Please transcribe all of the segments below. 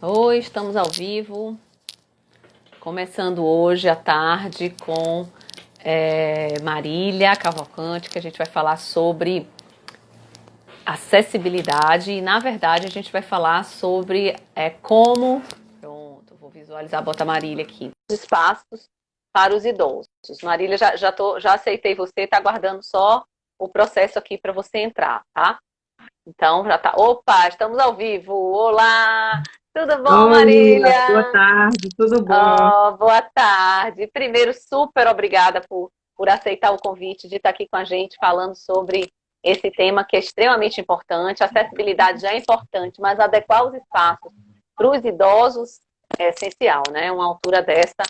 Oi, estamos ao vivo, começando hoje à tarde com Marília Cavalcante, que a gente vai falar sobre acessibilidade e, na verdade, a gente vai falar sobre como... Pronto, vou visualizar, bota a Marília aqui. Os espaços para os idosos. Marília, já aceitei você, está aguardando só o processo aqui para você entrar, tá? Então, já tá. Opa, estamos ao vivo. Olá! Tudo bom, Oi, Mila, boa Marília? tarde, tudo bom? Oh, boa tarde. Primeiro, super obrigada por aceitar o convite de estar aqui com a gente falando sobre esse tema que é extremamente importante. A acessibilidade já é importante, mas adequar os espaços para os idosos é essencial, né? Uma altura dessa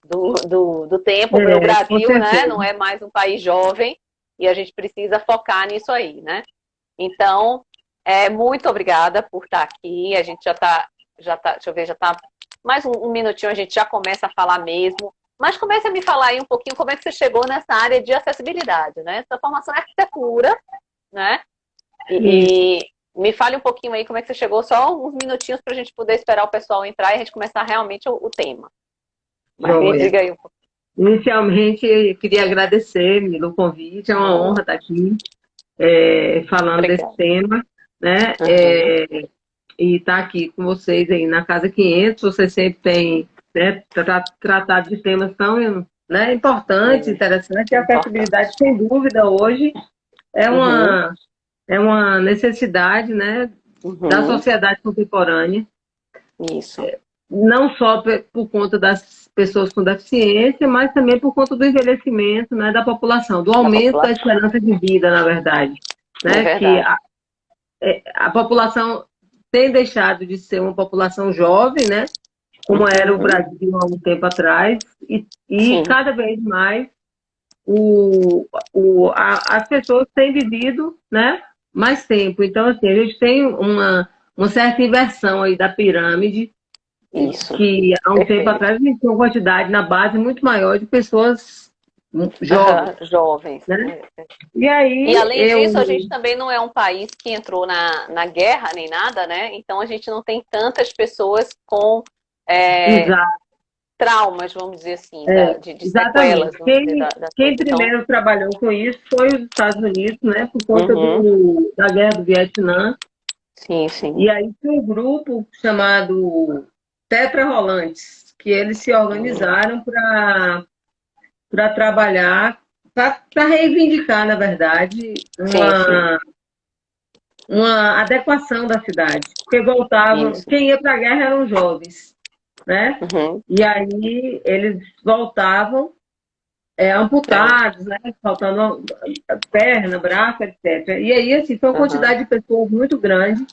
do tempo, o Com Brasil, né? Não certeza. é mais um país jovem e a gente precisa focar nisso aí, né? Então, muito obrigada por estar aqui. A gente deixa eu ver, já está mais um minutinho, a gente já começa a falar mesmo. Mas comece a me falar aí um pouquinho como é que você chegou nessa área de acessibilidade, né? Sua formação é arquitetura, né? Isso, E me fale um pouquinho aí como é que você chegou, só uns minutinhos para a gente poder esperar o pessoal entrar e a gente começar realmente o tema. Mas me joia. diga aí um pouquinho. Inicialmente, eu queria agradecer, Mila, o convite, é uma honra estar aqui falando desse Obrigada. tema, né? Uhum. E estar aqui com vocês aí na Casa 500, você sempre tem, né, tratado de temas tão, né, importantes, Sim, interessantes, e a acessibilidade, importante. sem dúvida, hoje é Uhum. uma, é uma necessidade, né, da Uhum. sociedade contemporânea. Isso. Não só por conta das pessoas com deficiência, mas também por conta do envelhecimento, né, da população, do Da aumento da população. esperança de vida, na verdade, É né, que verdade. a população tem deixado de ser uma população jovem, né, como era o Uhum. Brasil há um tempo atrás, e Sim. cada vez mais as pessoas têm vivido, né, mais tempo. Então, assim, a gente tem uma certa inversão aí da pirâmide, Isso. que há um tempo Perfeito. atrás a gente tinha uma quantidade na base muito maior de pessoas jovens, Aham, jovens. né? É. E E aí além eu... disso, a gente também não é um país que entrou na guerra nem nada, né? Então a gente não tem tantas pessoas com é, Exato, traumas, vamos dizer assim, de sequelas, exatamente. vamos dizer, Quem, das quem coisas. Então, primeiro trabalhou com isso foi os Estados Unidos, né? Por conta uhum, da Guerra do Vietnã. sim, sim. E aí tinha um grupo chamado Tetra Rolantes, que eles se Uhum, organizaram para trabalhar, para reivindicar, na verdade, sim, sim. uma adequação da cidade, porque voltavam, Isso. quem ia para a guerra eram jovens, né? Uhum, E aí eles voltavam é, amputados, né? Faltando perna, braço, etc. E aí, assim, foi uma uhum, quantidade de pessoas muito grande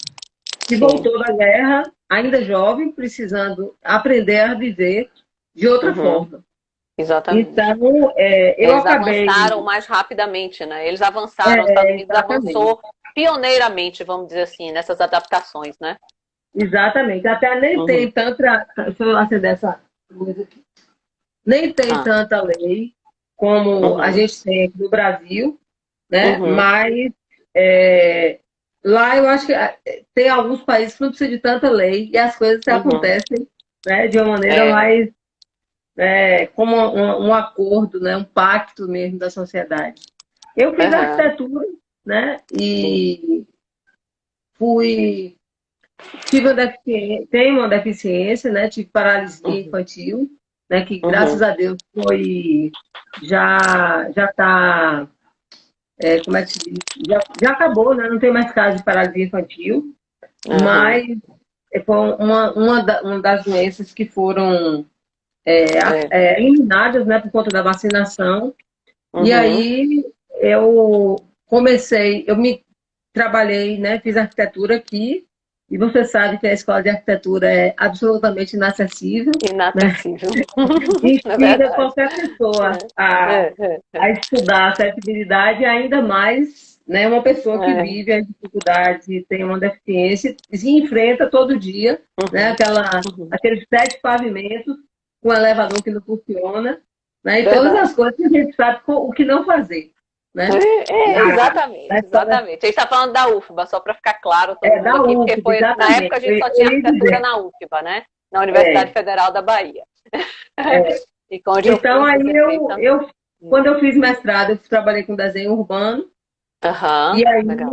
que sim. voltou da guerra, ainda jovem, precisando aprender a viver de outra Uhum, forma. exatamente. Então, eu Eles acabei... avançaram mais rapidamente, né? Eles avançaram, os Estados Unidos Exatamente. avançou pioneiramente, vamos dizer assim, nessas adaptações, né? Exatamente. Até nem Uhum. tem tanta... Deixa eu acender essa luz aqui. Nem tem Ah, tanta lei como a uhum, gente tem aqui no Brasil, né? uhum, Mas é, lá eu acho que tem alguns países que não precisam de tanta lei e as coisas uhum. acontecem, né, de uma maneira É, mais como um acordo, né, um pacto mesmo da sociedade. Eu fiz aham, arquitetura, né? sim. E fui tive uma deficiência, tenho uma deficiência, né? Tive paralisia Uhum, infantil, né? Que graças uhum, a Deus foi já está, como é que se diz? Já acabou, né? Não tem mais caso de paralisia infantil, aham, mas foi uma das doenças que foram é, eliminadas, né? Por conta da vacinação. E uhum, aí eu me trabalhei, né? Fiz arquitetura aqui. E você sabe que a escola de arquitetura é absolutamente inacessível, né? inacessível. É Inspira verdade. qualquer pessoa É. a estudar acessibilidade, ainda mais, né, uma pessoa que É. vive as dificuldades e tem uma deficiência e se enfrenta todo dia, né, Uhum, uhum. aqueles 7 pavimentos com um elevador que não funciona, né, e todas Verdade. as coisas que a gente sabe o que não fazer. né? Exatamente, exatamente. A gente está falando da UFBA, só para ficar claro todo mundo Da aqui, UFBA, porque foi, na época a gente só tinha arquitetura na UFBA, né? Na Universidade Federal da Bahia. E onde então, aí também. quando eu fiz mestrado, eu trabalhei com desenho urbano. E aí, legal.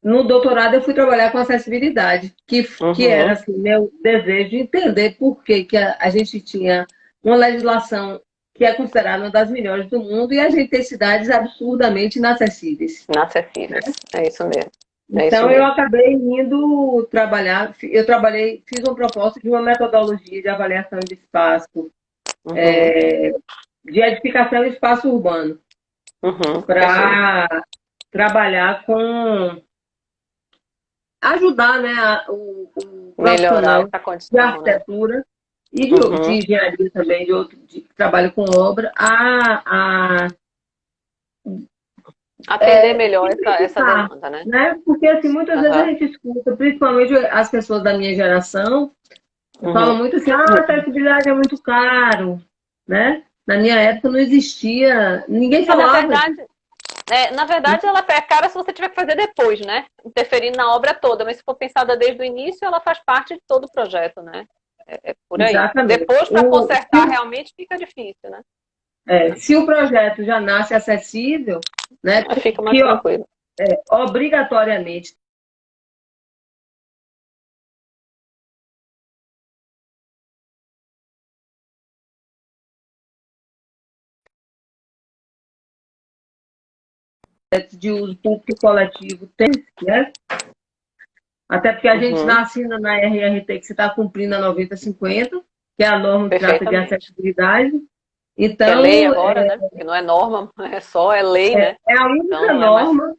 no doutorado, eu fui trabalhar com acessibilidade, que era assim, meu desejo de entender por que a gente tinha uma legislação que é considerada uma das melhores do mundo e a gente tem cidades absurdamente inacessíveis. Inacessíveis, é isso mesmo. Então, eu acabei indo trabalhar, fiz uma proposta de uma metodologia de avaliação de espaço, de edificação e espaço urbano, para trabalhar com ajudar, né, o melhorar profissional essa condição, de arquitetura, né? E de engenharia também, que trabalha com obra, atender melhor essa demanda, né? Porque assim, muitas vezes a gente escuta, principalmente as pessoas da minha geração, falam muito assim, a acessibilidade é muito caro, né? Na minha época não existia, ninguém falava. Na verdade, ela é cara se você tiver que fazer depois, né? Interferindo na obra toda, mas se for pensada desde o início, ela faz parte de todo o projeto, né? É por aí. Exatamente. Depois, para consertar, realmente fica difícil, né? Se o projeto já nasce acessível, né? Fica mais tranquilo. Obrigatoriamente de uso público e coletivo tem, né? Até porque a gente não assina na RRT que você está cumprindo a 9050, que é a norma que trata de acessibilidade. Então, que é lei agora, né? Que não é norma, é lei, né? É a única norma.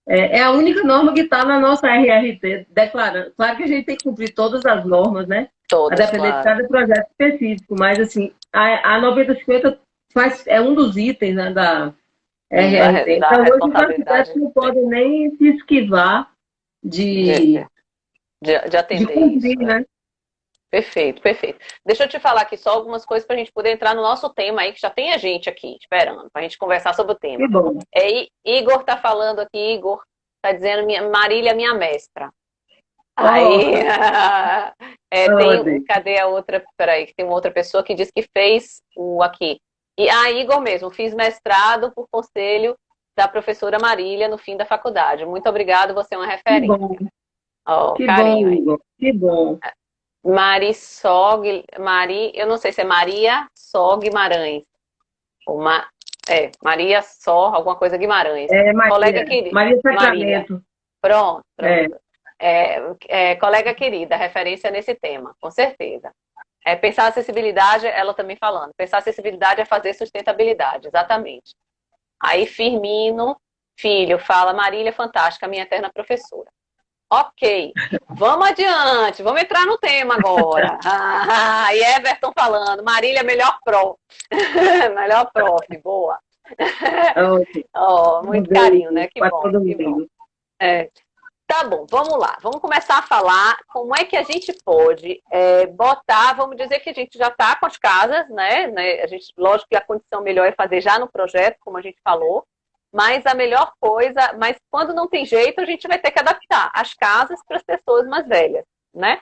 É a única norma que está na nossa RRT, declarando. Claro que a gente tem que cumprir todas as normas, né? Todas, a depender de cada projeto específico, mas assim, a 9050 é um dos itens, né, da RRT. Então, hoje os arquitetos não podem nem se esquivar de atender cumprir, isso, né? Perfeito, perfeito. Deixa eu te falar aqui só algumas coisas para a gente poder entrar no nosso tema aí, que já tem a gente aqui esperando, para a gente conversar sobre o tema. Que bom. Igor está falando aqui, Igor está dizendo, Marília, minha mestra. Aí, cadê a outra? Peraí, que tem uma outra pessoa que diz que fez o aqui. E Igor mesmo, fiz mestrado por conselho da professora Marília no fim da faculdade. Muito obrigado, você é uma referência. Que bom, Igor. Que bom. Eu não sei se é Maria Só Guimarães. Maria Só, alguma coisa Guimarães. Maria, colega querida. Maria Sacramento. Pronto. Colega querida, referência nesse tema, com certeza. Pensar acessibilidade, ela também falando. Pensar acessibilidade é fazer sustentabilidade, exatamente. Aí Firmino, filho, fala, Marília, fantástica, minha eterna professora. Ok, vamos adiante, vamos entrar no tema agora. E Everton falando, Marília, melhor prof. Melhor prof, boa. Muito carinho, né? Que bom. Que bom. Tá bom, vamos lá. Vamos começar a falar como é que a gente pode botar, vamos dizer que a gente já está com as casas, né? A gente, lógico que a condição melhor é fazer já no projeto, como a gente falou. Mas a melhor coisa, mas quando não tem jeito, a gente vai ter que adaptar as casas para as pessoas mais velhas, né?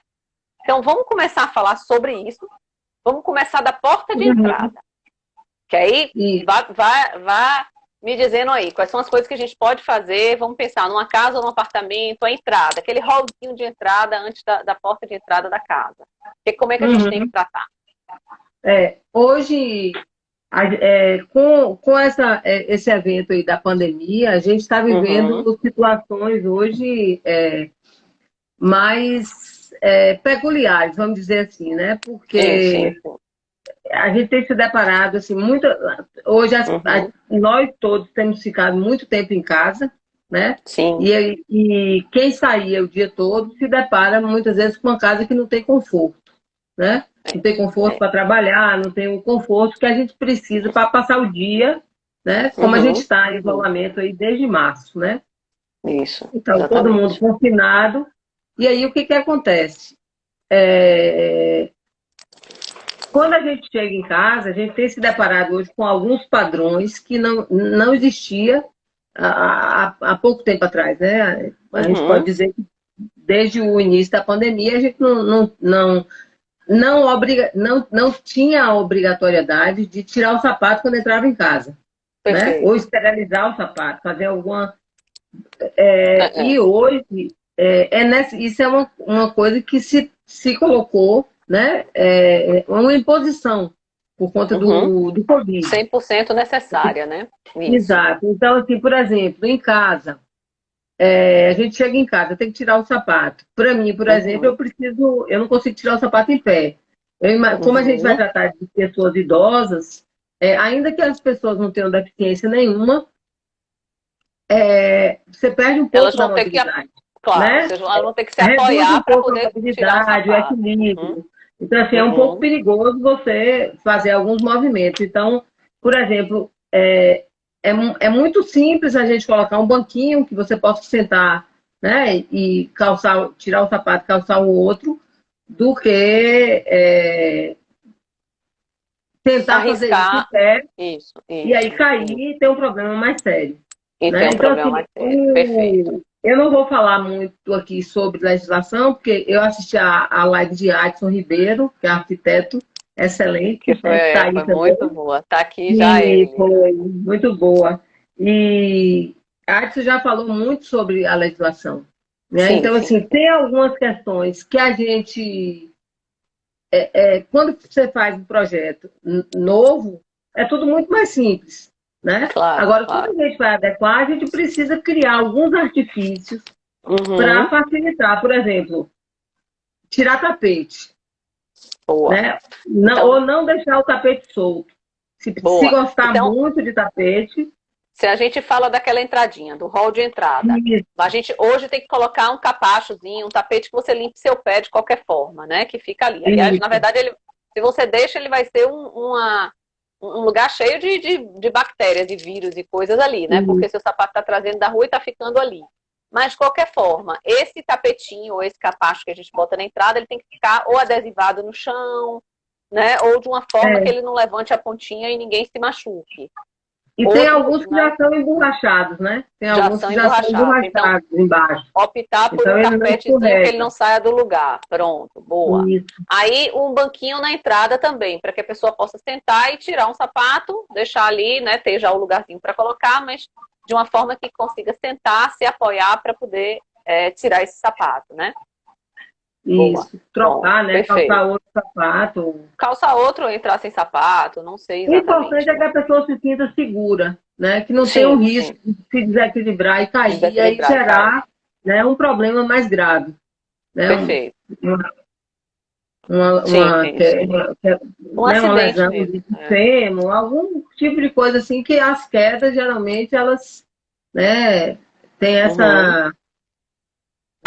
Então, vamos começar a falar sobre isso. Vamos começar da porta de entrada. Que aí, vá me dizendo aí, quais são as coisas que a gente pode fazer. Vamos pensar numa casa ou num apartamento, a entrada, aquele hallzinho de entrada antes da porta de entrada da casa. Como é que a gente tem que tratar? Hoje... com esse evento aí da pandemia, a gente está vivendo situações hoje mais peculiares, vamos dizer assim, né? Porque a gente tem se deparado, assim, hoje nós todos temos ficado muito tempo em casa, né? Sim. E quem saía o dia todo se depara muitas vezes com uma casa que não tem conforto, né? Não tem conforto para trabalhar, não tem o conforto que a gente precisa para passar o dia, né? Como a gente está em isolamento aí desde março, né? Isso. Então, exatamente. Todo mundo confinado. E aí, o que acontece? Quando a gente chega em casa, a gente tem se deparado hoje com alguns padrões que não existia há pouco tempo atrás, né? A gente pode Uhum. dizer que desde o início da pandemia a gente não tinha a obrigatoriedade de tirar o sapato quando entrava em casa, né? Ou Perfeito. esterilizar o sapato, fazer alguma. É, E hoje, isso é uma coisa que se colocou, né? Uma imposição por conta uhum. do Covid. 100% necessária, né? Isso. Exato. Então, assim, por exemplo, em casa, a gente chega em casa, tem que tirar o sapato. Para mim, por exemplo, Uhum. eu não consigo tirar o sapato em pé. Como a gente vai Uhum. tratar de pessoas idosas, ainda que as pessoas não tenham deficiência nenhuma, você perde um Elas pouco da vão ter que, mobilidade, claro, né? vocês elas vão ter que se Reduz um apoiar para pouco a poder tirar o mobilidade, o sapato. Uhum. equilíbrio. Então, assim, é um pouco Uhum. perigoso você fazer alguns movimentos. Então, por exemplo, é muito simples a gente colocar um banquinho que você possa sentar, né, e calçar, tirar o sapato e calçar o outro, do que tentar fazer isso em Arriscar. pé Isso, e aí isso, cair isso. e ter um problema mais sério. E tem Né? um Então, problema assim, mais sério. Perfeito. eu não vou falar muito aqui sobre legislação, porque eu assisti a live de Adson Ribeiro, que é arquiteto excelente, Que né, que está aí foi muito também, boa. Tá aqui já e ele. foi muito boa. E a Adson já falou muito sobre a legislação. Né? Sim, Então, sim. assim, tem algumas questões que a gente, quando você faz um projeto novo, é tudo muito mais simples. Né? Claro, Agora, quando claro. a gente vai adequar, a gente precisa criar alguns artifícios para Uhum. facilitar, por exemplo, tirar tapete, Boa. né? Então, Ou não deixar o tapete solto. Se boa. gostar Então, muito de tapete, se a gente fala daquela entradinha, do hall de entrada, isso, a gente hoje tem que colocar um capachozinho, um tapete que você limpe seu pé de qualquer forma, né? Que fica ali. Aliás, na isso, verdade, se você deixa, ele vai ser um lugar cheio de bactérias, de vírus e coisas ali, né? Porque isso, seu sapato está trazendo da rua e está ficando ali. Mas, de qualquer forma, esse tapetinho ou esse capacho que a gente bota na entrada, ele tem que ficar ou adesivado no chão, né? Ou de uma forma que é. ele não levante a pontinha e ninguém se machuque. E tem Outro, alguns que né? já são emborrachados, né? Tem Já alguns são que já são emborrachados. Então, emborrachados embaixo. optar por um Então ele não carpetezinho que ele escorrega. não saia do lugar. Pronto, boa. Isso, Aí, um banquinho na entrada também, para que a pessoa possa sentar e tirar um sapato, deixar ali, né? Ter já o lugarzinho para colocar, mas de uma forma que consiga sentar, se apoiar para poder tirar esse sapato, né? Boa. isso. Pronto, Trocar, né? Calçar perfeito. outro sapato. Calça outro ou entrar sem sapato, não sei O importante exatamente, é que né? a pessoa se sinta segura, né? Que não tenha o Sim, risco sim. de se desequilibrar e cair, e aí Desequilibrar e cair. gerar, né, um problema mais grave, né? Perfeito. Uma, Sim, sim, sim. Um né, uma acidente lesão mesmo. de fêmur, algum tipo de coisa assim, que as quedas, geralmente, elas, né, têm Uhum. essa...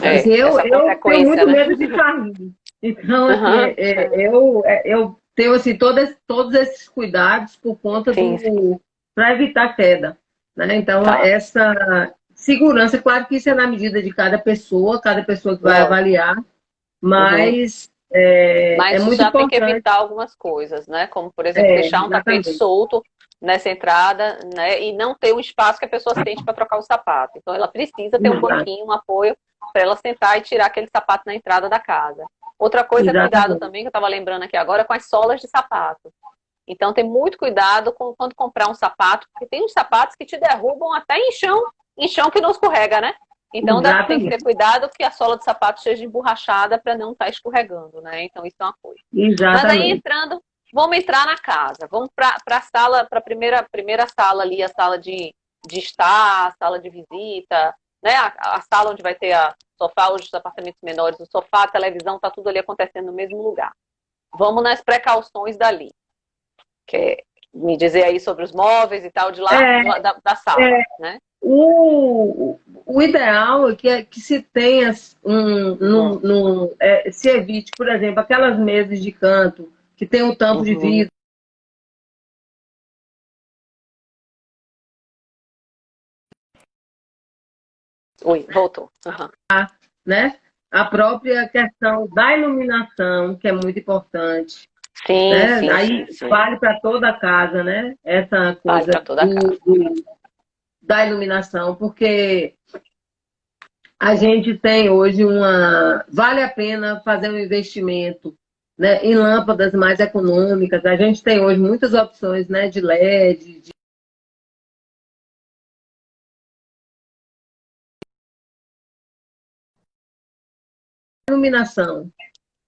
Assim, Essa eu tenho consequência, muito né? medo de cair. Então, assim, Uhum. eu tenho, assim, todos esses cuidados por conta Sim, sim. para evitar queda, né? Então, Tá. essa segurança, claro que isso é na medida de cada pessoa que vai Lógico. avaliar, Uhum. mas é Mas muito já tem que importante, evitar algumas coisas, né? Como, por exemplo, deixar um tapete exatamente, solto nessa entrada, né? E não ter um espaço que a pessoa sente para trocar o sapato. Então, ela precisa ter um exato, banquinho, um apoio para ela sentar e tirar aquele sapato na entrada da casa. Outra coisa é cuidado exatamente, também, que eu estava lembrando aqui agora, com as solas de sapato. Então, tem muito cuidado quando comprar um sapato, porque tem uns sapatos que te derrubam até em chão que não escorrega, né? Então, tem que ter exatamente, cuidado que a sola do sapato seja emborrachada para não estar escorregando, né? Então, isso é uma coisa. Mas aí, exatamente. vamos entrar na casa. Vamos para a sala, para a primeira sala ali, a sala de estar, a sala de visita, né? A sala onde vai ter a sofá, os apartamentos menores, o sofá, a televisão, tá tudo ali acontecendo no mesmo lugar. Vamos nas precauções dali. Quer me dizer aí sobre os móveis e tal de lá, É, da sala, né? o ideal é que se tenha Uhum, se evite, por exemplo, aquelas mesas de canto que tem um tampo de uhum. vidro, Ui, voltou. Uhum. né? A própria questão da iluminação, que é muito importante, Sim, né? sim, sim, Aí sim. vale para toda a casa, né? Essa Vale coisa para toda a casa. da iluminação, porque a gente tem hoje vale a pena fazer um investimento, né, em lâmpadas mais econômicas. A gente tem hoje muitas opções, né, de LED, de iluminação,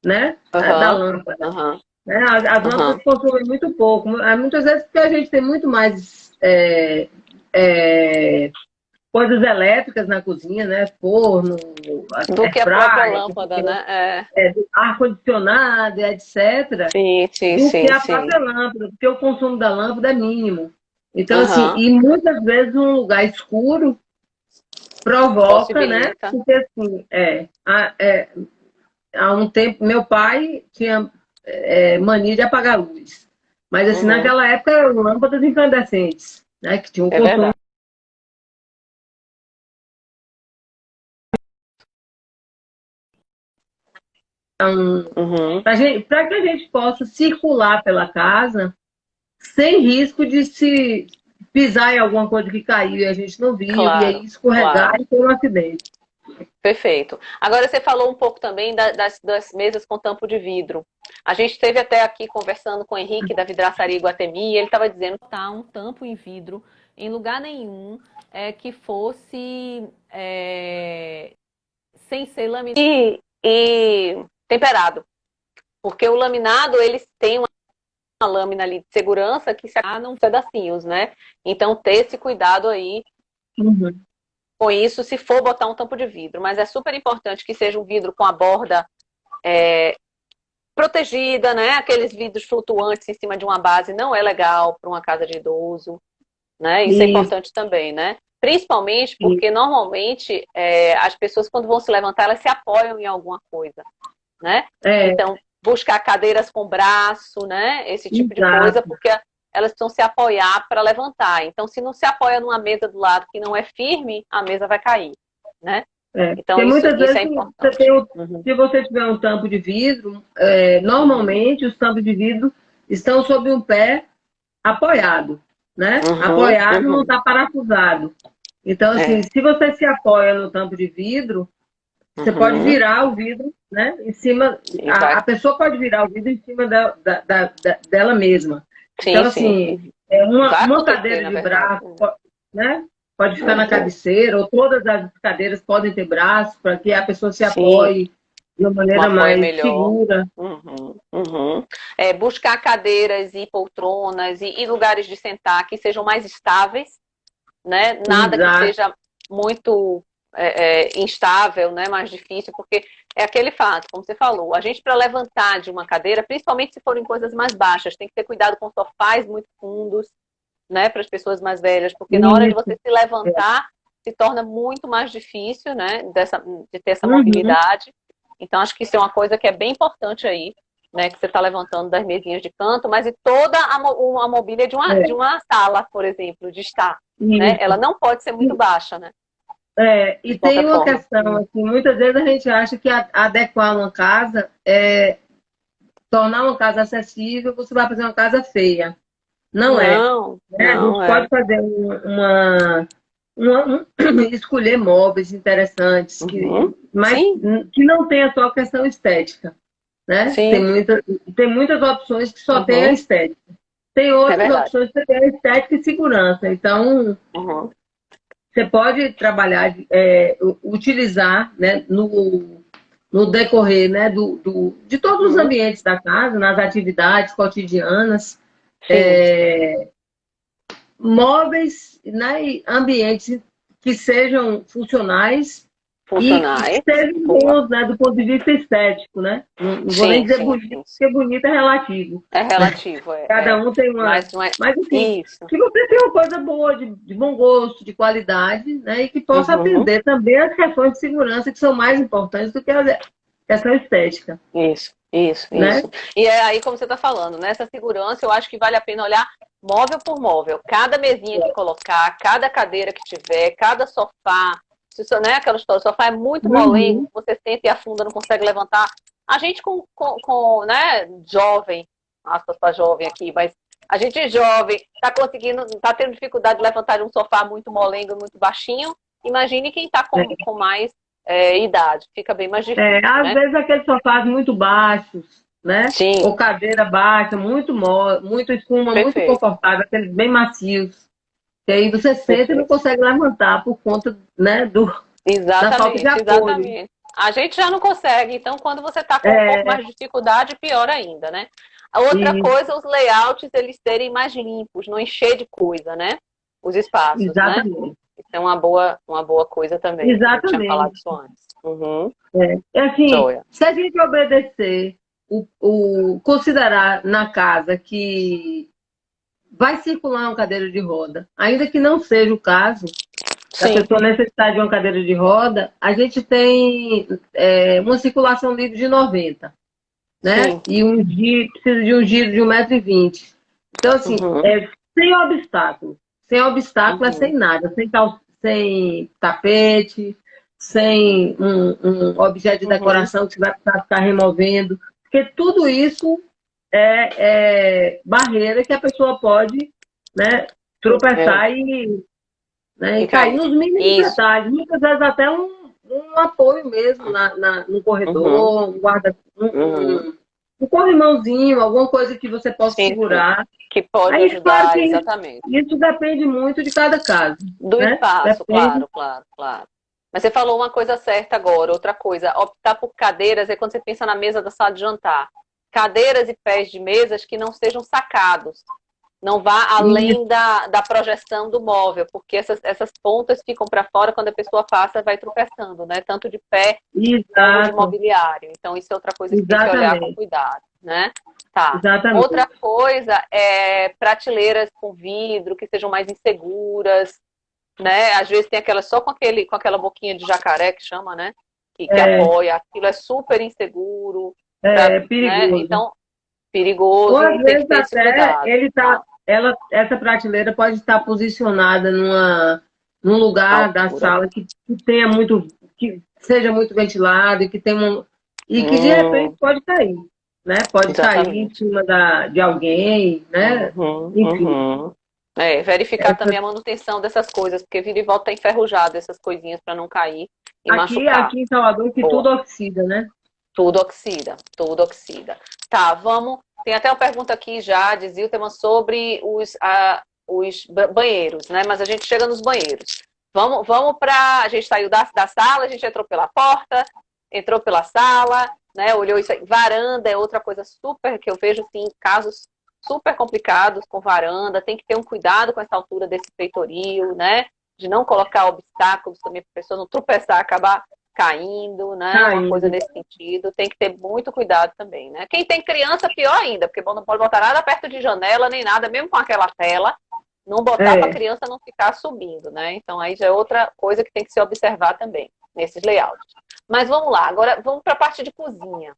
né, da Aham, lâmpada. aham, Né? As aham. lâmpadas consomem muito pouco. Muitas vezes porque a gente tem muito mais coisas elétricas na cozinha, né? Forno, Do que a própria airfryer, lâmpada, né? ar-condicionado, etc., Sim, sim, do que sim, a sim. própria lâmpada, porque o consumo da lâmpada é mínimo. Então, assim, Aham. e muitas vezes um lugar escuro provoca, né? Possibilita. Porque, assim, há um tempo, meu pai tinha mania de apagar a luz. Mas, assim, Uhum. naquela época eram lâmpadas incandescentes, né? Que tinham um É consumo. verdade. Uhum. Para que a gente possa circular pela casa sem risco de se pisar em alguma coisa que caiu e a gente não viu, e aí Claro, escorregar claro. e ter um acidente. Perfeito. Agora você falou um pouco também das mesas com tampo de vidro. A gente esteve até aqui conversando com o Henrique da Vidraçaria Iguatemi, e ele estava dizendo que tá um tampo em vidro em lugar nenhum que fosse sem ser laminado e temperado. Porque o laminado, eles têm uma lâmina ali de segurança que se acabam pedacinhos, né? Então ter esse cuidado aí Uhum. com isso, se for botar um tampo de vidro. Mas é super importante que seja um vidro com a borda protegida, né? Aqueles vidros flutuantes em cima de uma base não é legal para uma casa de idoso, né? Isso é Isso, importante também, né? Principalmente isso. porque normalmente as pessoas quando vão se levantar elas se apoiam em alguma coisa, né? É, Então buscar cadeiras com braço, né? Esse tipo de coisa, exato. porque elas precisam se apoiar para levantar. Então, se não se apoia numa mesa do lado que não é firme, a mesa vai cair, né? Então, Porque isso, muitas isso é vezes importante. Uhum. se você tiver um tampo de vidro, normalmente os tampos de vidro estão sob um pé apoiado, né? Uhum. Apoiado não Uhum. está parafusado. Então, assim, É. se você se apoia no tampo de vidro, você pode Uhum. virar o vidro, né? Em cima, E vai. a pessoa pode virar o vidro em cima dela mesma. Sim, Então, sim. assim, Uhum. Vai uma acontecer, cadeira na de verdade. braço, né? Pode ficar na Uhum. cabeceira, ou todas as cadeiras podem ter braço, para que a pessoa se Sim, apoie de uma um maneira apoio mais melhor. segura. Uhum. Uhum. Buscar cadeiras e poltronas e lugares de sentar que sejam mais estáveis, né? Nada que Exato. seja muito instável, né? Mais difícil, porque é aquele fato, como você falou, a gente para levantar de uma cadeira, principalmente se forem coisas mais baixas, tem que ter cuidado com sofás muito fundos, né? Para as pessoas mais velhas, porque na hora de Isso. você se levantar, se torna muito mais difícil, né? De ter essa Uhum. mobilidade. Então, acho que isso é uma coisa que é bem importante aí, né? Que você está levantando das mesinhas de canto, mas e toda a mobília de É, uma sala, por exemplo, de estar, né? Ela isso. não pode ser muito baixa, né? E De qualquer tem uma forma. questão, assim, muitas vezes a gente acha que adequar uma casa tornar uma casa acessível, você vai fazer uma casa feia. Não é. Não, Né? A não gente é. pode fazer escolher móveis interessantes, Uhum. mas Sim, que não tenha só a questão estética. Né? sim. Tem muitas opções que só tem a Uhum. estética. Tem É outras verdade. opções que tem a estética e segurança. Então, Uhum. você pode trabalhar, utilizar, né, no decorrer, né, de todos os Uhum. ambientes da casa, nas atividades cotidianas, Sim. móveis, né, e ambientes que sejam funcionais e que Funcionais. sejam Boa. bons, né, do ponto de vista estético, né? Não vou nem Sim, dizer sim, bonito, sim, sim. porque bonito é relativo. É relativo, Cada um tem uma. Mas não é Mas, assim, isso. que você tenha uma coisa boa, de bom gosto, de qualidade, né? E que possa Uhum. atender também as questões de segurança, que são mais importantes do que a questão estética, Isso, isso, né? isso. E é aí, como você está falando, nessa segurança, eu acho que vale a pena olhar móvel por móvel. Cada mesinha que colocar, cada cadeira que tiver, cada sofá. Se, né, aquela história, o sofá é muito molengo, Uhum. você senta e afunda, não consegue levantar. A gente né, jovem, aspas para jovem aqui, mas A gente jovem tá tendo dificuldade de levantar de um sofá muito molengo, muito baixinho. Imagine quem está com mais idade, fica bem mais difícil, Às né? vezes aqueles sofás muito baixos, né? Sim, Ou cadeira baixa, muito espuma, muito perfeito, confortável, aqueles bem macios. E aí você senta e não perfeito. consegue levantar por conta, né, da falta de Exatamente, apoio. exatamente. A gente já não consegue, então quando você está com um pouco É, mais de dificuldade, pior ainda, né? A outra e, coisa, os layouts, eles serem mais limpos, não encher de coisa, né? Os espaços, né? exatamente. Isso é uma boa coisa também. A gente tinha falado Exatamente. isso antes. Uhum. É assim, Joia. se a gente obedecer, considerar na casa que vai circular uma cadeira de roda, ainda que não seja o caso da Sim. pessoa necessitar de uma cadeira de roda, a gente tem uma circulação livre de 90, né? Sim. E precisa de um giro de 1,20 m. Então, assim, Uhum. sem obstáculo. Sem obstáculo é sem Uhum. nada, sem tapete, sem um objeto de Uhum. decoração que você vai precisar ficar removendo. Porque tudo isso é barreira que a pessoa pode, né, É. tropeçar e Fica cair aí. nos mínimos Isso. detalhes. Muitas vezes até um apoio mesmo no Uhum. corredor, Uhum. um corrimãozinho, alguma coisa que você possa Sim, sim. segurar. Que pode Aí, claro ajudar, que exatamente. isso depende muito de cada caso, Do né? espaço, Depende. claro, claro, claro. Mas você falou uma coisa certa agora. Outra coisa, optar por cadeiras é quando você pensa na mesa da sala de jantar. Cadeiras e pés de mesas que não sejam sacados. Não vá Isso, além da projeção do móvel, porque essas pontas ficam para fora quando a pessoa passa, vai tropeçando, né? Tanto de pé como de exato, mobiliário. Então, isso é outra coisa que tem que olhar com exatamente, cuidado, né? Tá. Outra exatamente. coisa é prateleiras com vidro que sejam mais inseguras, né? Às vezes tem aquela só com aquela boquinha de jacaré que chama, né? Que É, apoia. Aquilo é super inseguro, é né? perigoso. Então, Ou perigoso às e tem que vezes ter esse até cuidado. Ah, essa prateleira pode estar posicionada num lugar da altura. sala que tenha que seja muito ventilado e que de repente Hum, pode cair, né? Pode cair em exatamente. cima de alguém, né? Uhum, Enfim, uhum. Verificar essa, também a manutenção dessas coisas, porque vira e volta tá enferrujado essas coisinhas para não cair e machucar. aqui em Salvador que tudo Boa. oxida, né? Tudo oxida, tudo oxida. Tá, vamos. Tem até uma pergunta aqui já de Zilterman sobre os banheiros, né? Mas a gente chega nos banheiros. Vamos para. A gente saiu da sala, a gente entrou pela porta, entrou pela sala, né? Olhou isso aí. Varanda é outra coisa super que eu vejo assim, casos super complicados com varanda. Tem que ter um cuidado com essa altura desse peitoril, né? De não colocar obstáculos também para a pessoa não tropeçar, acabar caindo, né? Uma coisa Caindo. nesse sentido. Tem que ter muito cuidado também, né? Quem tem criança, pior ainda, porque não pode botar nada perto de janela, nem nada, mesmo com aquela tela, não botar para a É, criança não ficar subindo, né? Então aí já é outra coisa que tem que se observar também, nesses layouts. Mas vamos lá, agora vamos para a parte de cozinha.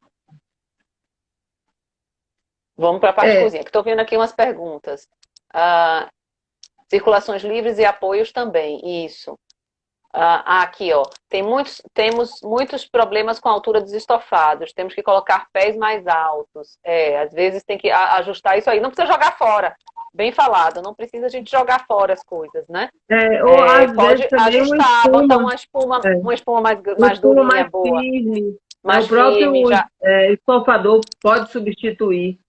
Vamos para a parte de é, cozinha, que estou vendo aqui umas perguntas. Ah, circulações livres e apoios também, isso. Aqui, ó, temos muitos problemas com a altura dos estofados. Temos que colocar pés mais altos. Às vezes tem que ajustar isso aí. Não precisa jogar fora. Bem falado, não precisa a gente jogar fora as coisas, né? ou às vezes Pode também ajustar, botar é, uma espuma uma mais espuma mais durinha, boa, firme, né? O mais próprio firme, já estofador pode substituir,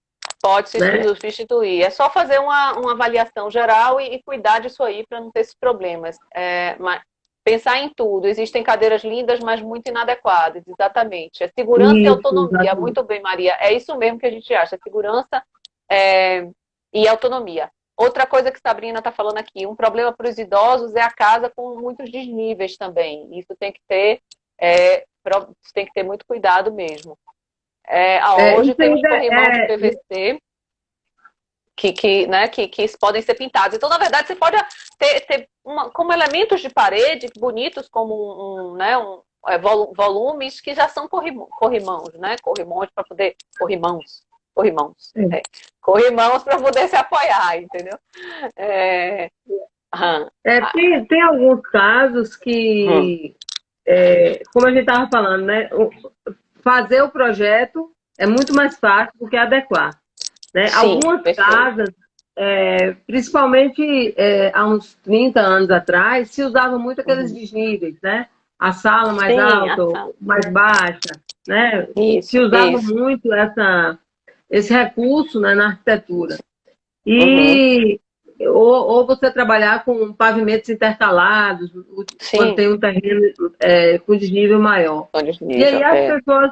pode se né? substituir. É só fazer uma avaliação geral e cuidar disso aí para não ter esses problemas. Mas pensar em tudo. Existem cadeiras lindas, mas muito inadequadas. Exatamente. É segurança e Isso, autonomia. exatamente. Muito bem, Maria. É isso mesmo que a gente acha. Segurança é, e autonomia. Outra coisa que Sabrina está falando aqui, um problema para os idosos é a casa com muitos desníveis também. Isso tem que ter muito cuidado mesmo. Hoje Isso temos ainda corrimão de PVC que podem ser pintados. Então, na verdade, você pode ter como elementos de parede bonitos, como volumes que já são corrimãos, né? Corrimões para poder. Corrimãos. é, Corrimãos para poder se apoiar, entendeu? É, aham, tem alguns casos hum, como a gente estava falando, né? Fazer o projeto é muito mais fácil do que adequar, né? sim, Algumas perfeito. casas principalmente há uns 30 anos atrás, se usava muito aqueles desníveis, né? A sala mais Sim, alta, ou mais baixa, né? Se isso, usava isso. muito esse recurso, né, na arquitetura. Uhum. E ou você trabalhar com pavimentos intercalados, quando Sim, tem um terreno com desnível maior. olha o E aí nível. as É. pessoas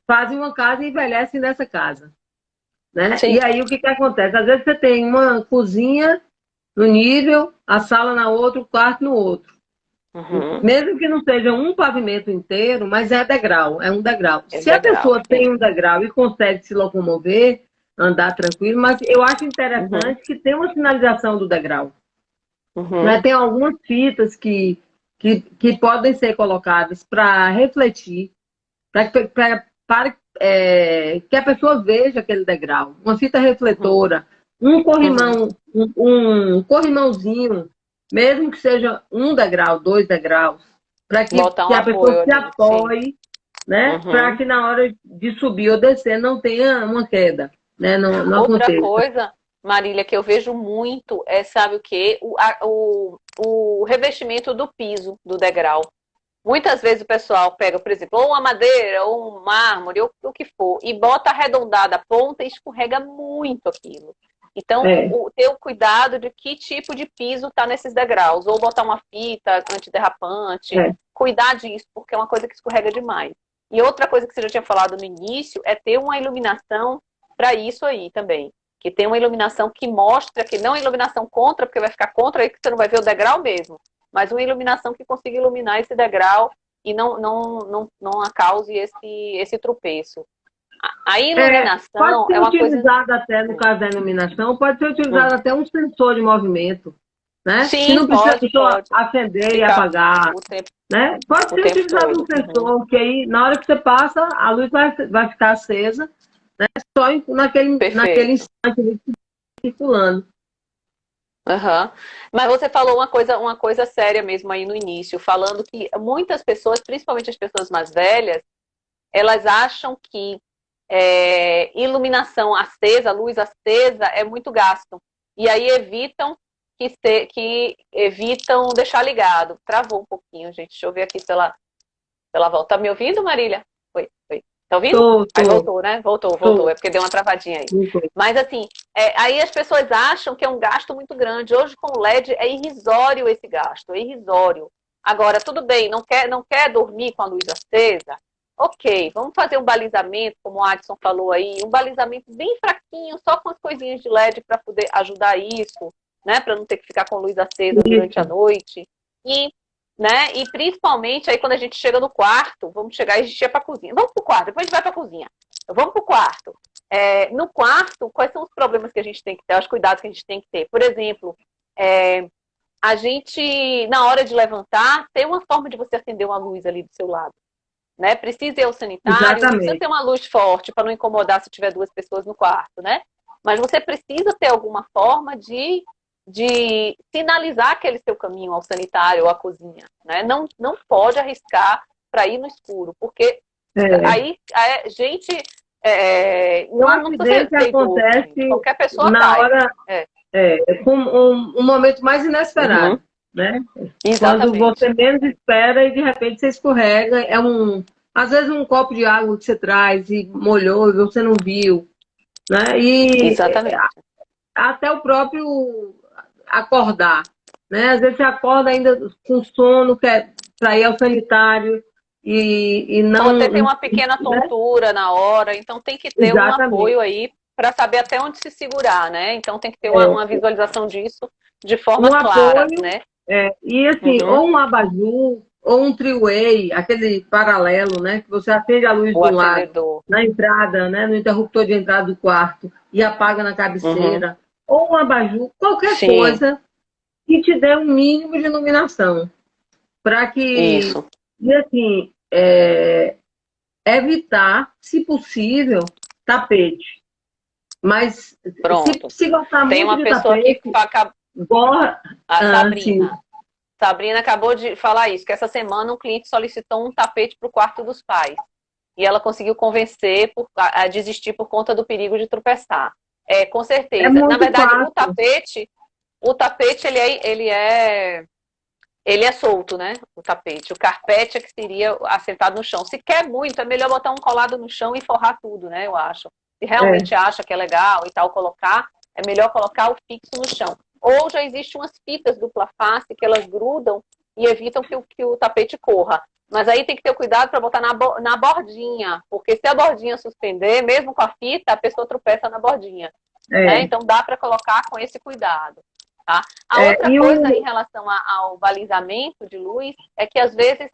fazem uma casa e envelhecem nessa casa, né? E Sim. aí o que que acontece? Às vezes você tem uma cozinha no nível, a sala na outra, o quarto no outro. Uhum. Mesmo que não seja um pavimento inteiro, mas é degrau, é um degrau. É Se a degrau. pessoa tem Isso. um degrau e consegue se locomover, andar tranquilo, mas eu acho Uhum. interessante que tem uma sinalização do degrau. Né? Uhum. Tem algumas fitas que podem ser colocadas para refletir, para que a pessoa veja aquele degrau. Uma fita Uhum. refletora, um Uhum. corrimão, um corrimãozinho, mesmo que seja um degrau, 2 degraus, para Botar um que a pessoa apoio se ali. Sim. apoie, né? Para Uhum. que na hora de subir ou descer não tenha uma queda, né? Não Outra aconteça. coisa, Marília, que eu vejo muito é, sabe o quê? O revestimento do piso, do degrau. Muitas vezes o pessoal pega, por exemplo, ou uma madeira, ou um mármore, ou o que for, e bota arredondada a ponta e escorrega muito aquilo. Então, É, ter o cuidado de que tipo de piso está nesses degraus, ou botar uma fita antiderrapante, é. cuidar disso, porque é uma coisa que escorrega demais. E outra coisa que você já tinha falado no início é ter uma iluminação para isso aí também. Que tem uma iluminação que mostra, que não é iluminação contra, porque vai ficar contra aí que você não vai ver o degrau mesmo, mas uma iluminação que consiga iluminar esse degrau e não cause esse tropeço. A Pode iluminação ser é uma coisa. utilizado até, no caso da iluminação, pode ser utilizado até um sensor de movimento, né? Que Sim, não precisa a pode, pessoa pode. acender e Ficar apagar, o tempo, né? Pode o ser tempo utilizado um todo. Uhum. sensor, que aí, na hora que você passa, a luz vai ficar acesa, só naquele Perfeito. instante ali, circulando. Uhum. Mas você falou uma coisa séria mesmo aí no início, falando que muitas pessoas, principalmente as pessoas mais velhas, elas acham que iluminação acesa, luz acesa, é muito gasto. E aí evitam deixar ligado. Travou um pouquinho, gente. Deixa eu ver aqui se ela volta. Tá me ouvindo, Marília? Foi, foi. Tá ouvindo? Tô, Aí tô, voltou, né? Voltou. tô, É porque deu uma travadinha aí. tô. Mas assim, aí as pessoas acham que é um gasto muito grande. Hoje com o LED é irrisório esse gasto, é irrisório. Agora, tudo bem, não quer dormir com a luz acesa? Ok, vamos fazer um balizamento, como o Adson falou aí, um balizamento bem fraquinho, só com as coisinhas de LED para poder ajudar isso, né? Para não ter que ficar com luz acesa durante a Isso. noite. E, né? E principalmente aí quando a gente chega no quarto, vamos chegar e a gente ia para a cozinha. Vamos para o quarto, depois a gente vai para a cozinha. Vamos para o quarto. No quarto, quais são os problemas que a gente tem que ter, os cuidados que a gente tem que ter? Por exemplo, a gente, na hora de levantar, tem uma forma de você acender uma luz ali do seu lado. Né? Precisa ir ao sanitário, não precisa Exatamente. ter uma luz forte para não incomodar se tiver duas pessoas no quarto, né? Mas você precisa ter alguma forma de sinalizar aquele seu caminho ao sanitário ou à cozinha, né? Não pode arriscar para ir no escuro, porque É. aí gente O não precisa acidente ser idoso, gente. acontece Qualquer pessoa na cai. hora, É. com um momento mais Uhum. inesperado, né? Quando Exatamente. você menos espera e de repente você escorrega, às vezes um copo de água que você traz e molhou e você não viu, né? E Exatamente. até o próprio acordar, né? Às vezes você acorda ainda com sono, quer para ir ao sanitário e Ou até tem não, uma pequena né? tontura na hora, então tem que ter um Exatamente. apoio aí para saber até onde se segurar, né? Então tem que ter uma visualização disso de forma Um clara, apoio, né? e assim, Uhum. ou um abajur, ou um three-way, aquele paralelo, né? Que você acende a luz O de um lado, acendedor. na entrada, né? No interruptor de entrada do quarto, e apaga na Uhum. cabeceira. Ou um abajur, qualquer Sim, coisa que te dê um mínimo de iluminação. Para que, isso. e assim, evitar, se possível, tapete. Mas Pronto. se gostar Tem muito uma de pessoa que tapete, borra, a assim, Sabrina. Sabrina acabou de falar isso, que essa semana um cliente solicitou um tapete para o quarto dos pais. E ela conseguiu convencer a desistir por conta do perigo de tropeçar. Com É certeza. Na muito verdade, fácil. o tapete ele é solto, né? O tapete. O carpete é que seria assentado no chão. Se quer muito, é melhor botar um colado no chão e forrar tudo, né? Eu acho. Se É, realmente acha que é legal e tal colocar, é melhor colocar o fixo no chão. Ou já existem umas fitas dupla face que elas grudam e evitam que o tapete corra. Mas aí tem que ter cuidado para botar na bordinha, porque se a bordinha suspender, mesmo com a fita, a pessoa tropeça na bordinha. Né? é, Então dá para colocar com esse cuidado. Tá? A outra e coisa em o, relação ao balizamento de luz é que às vezes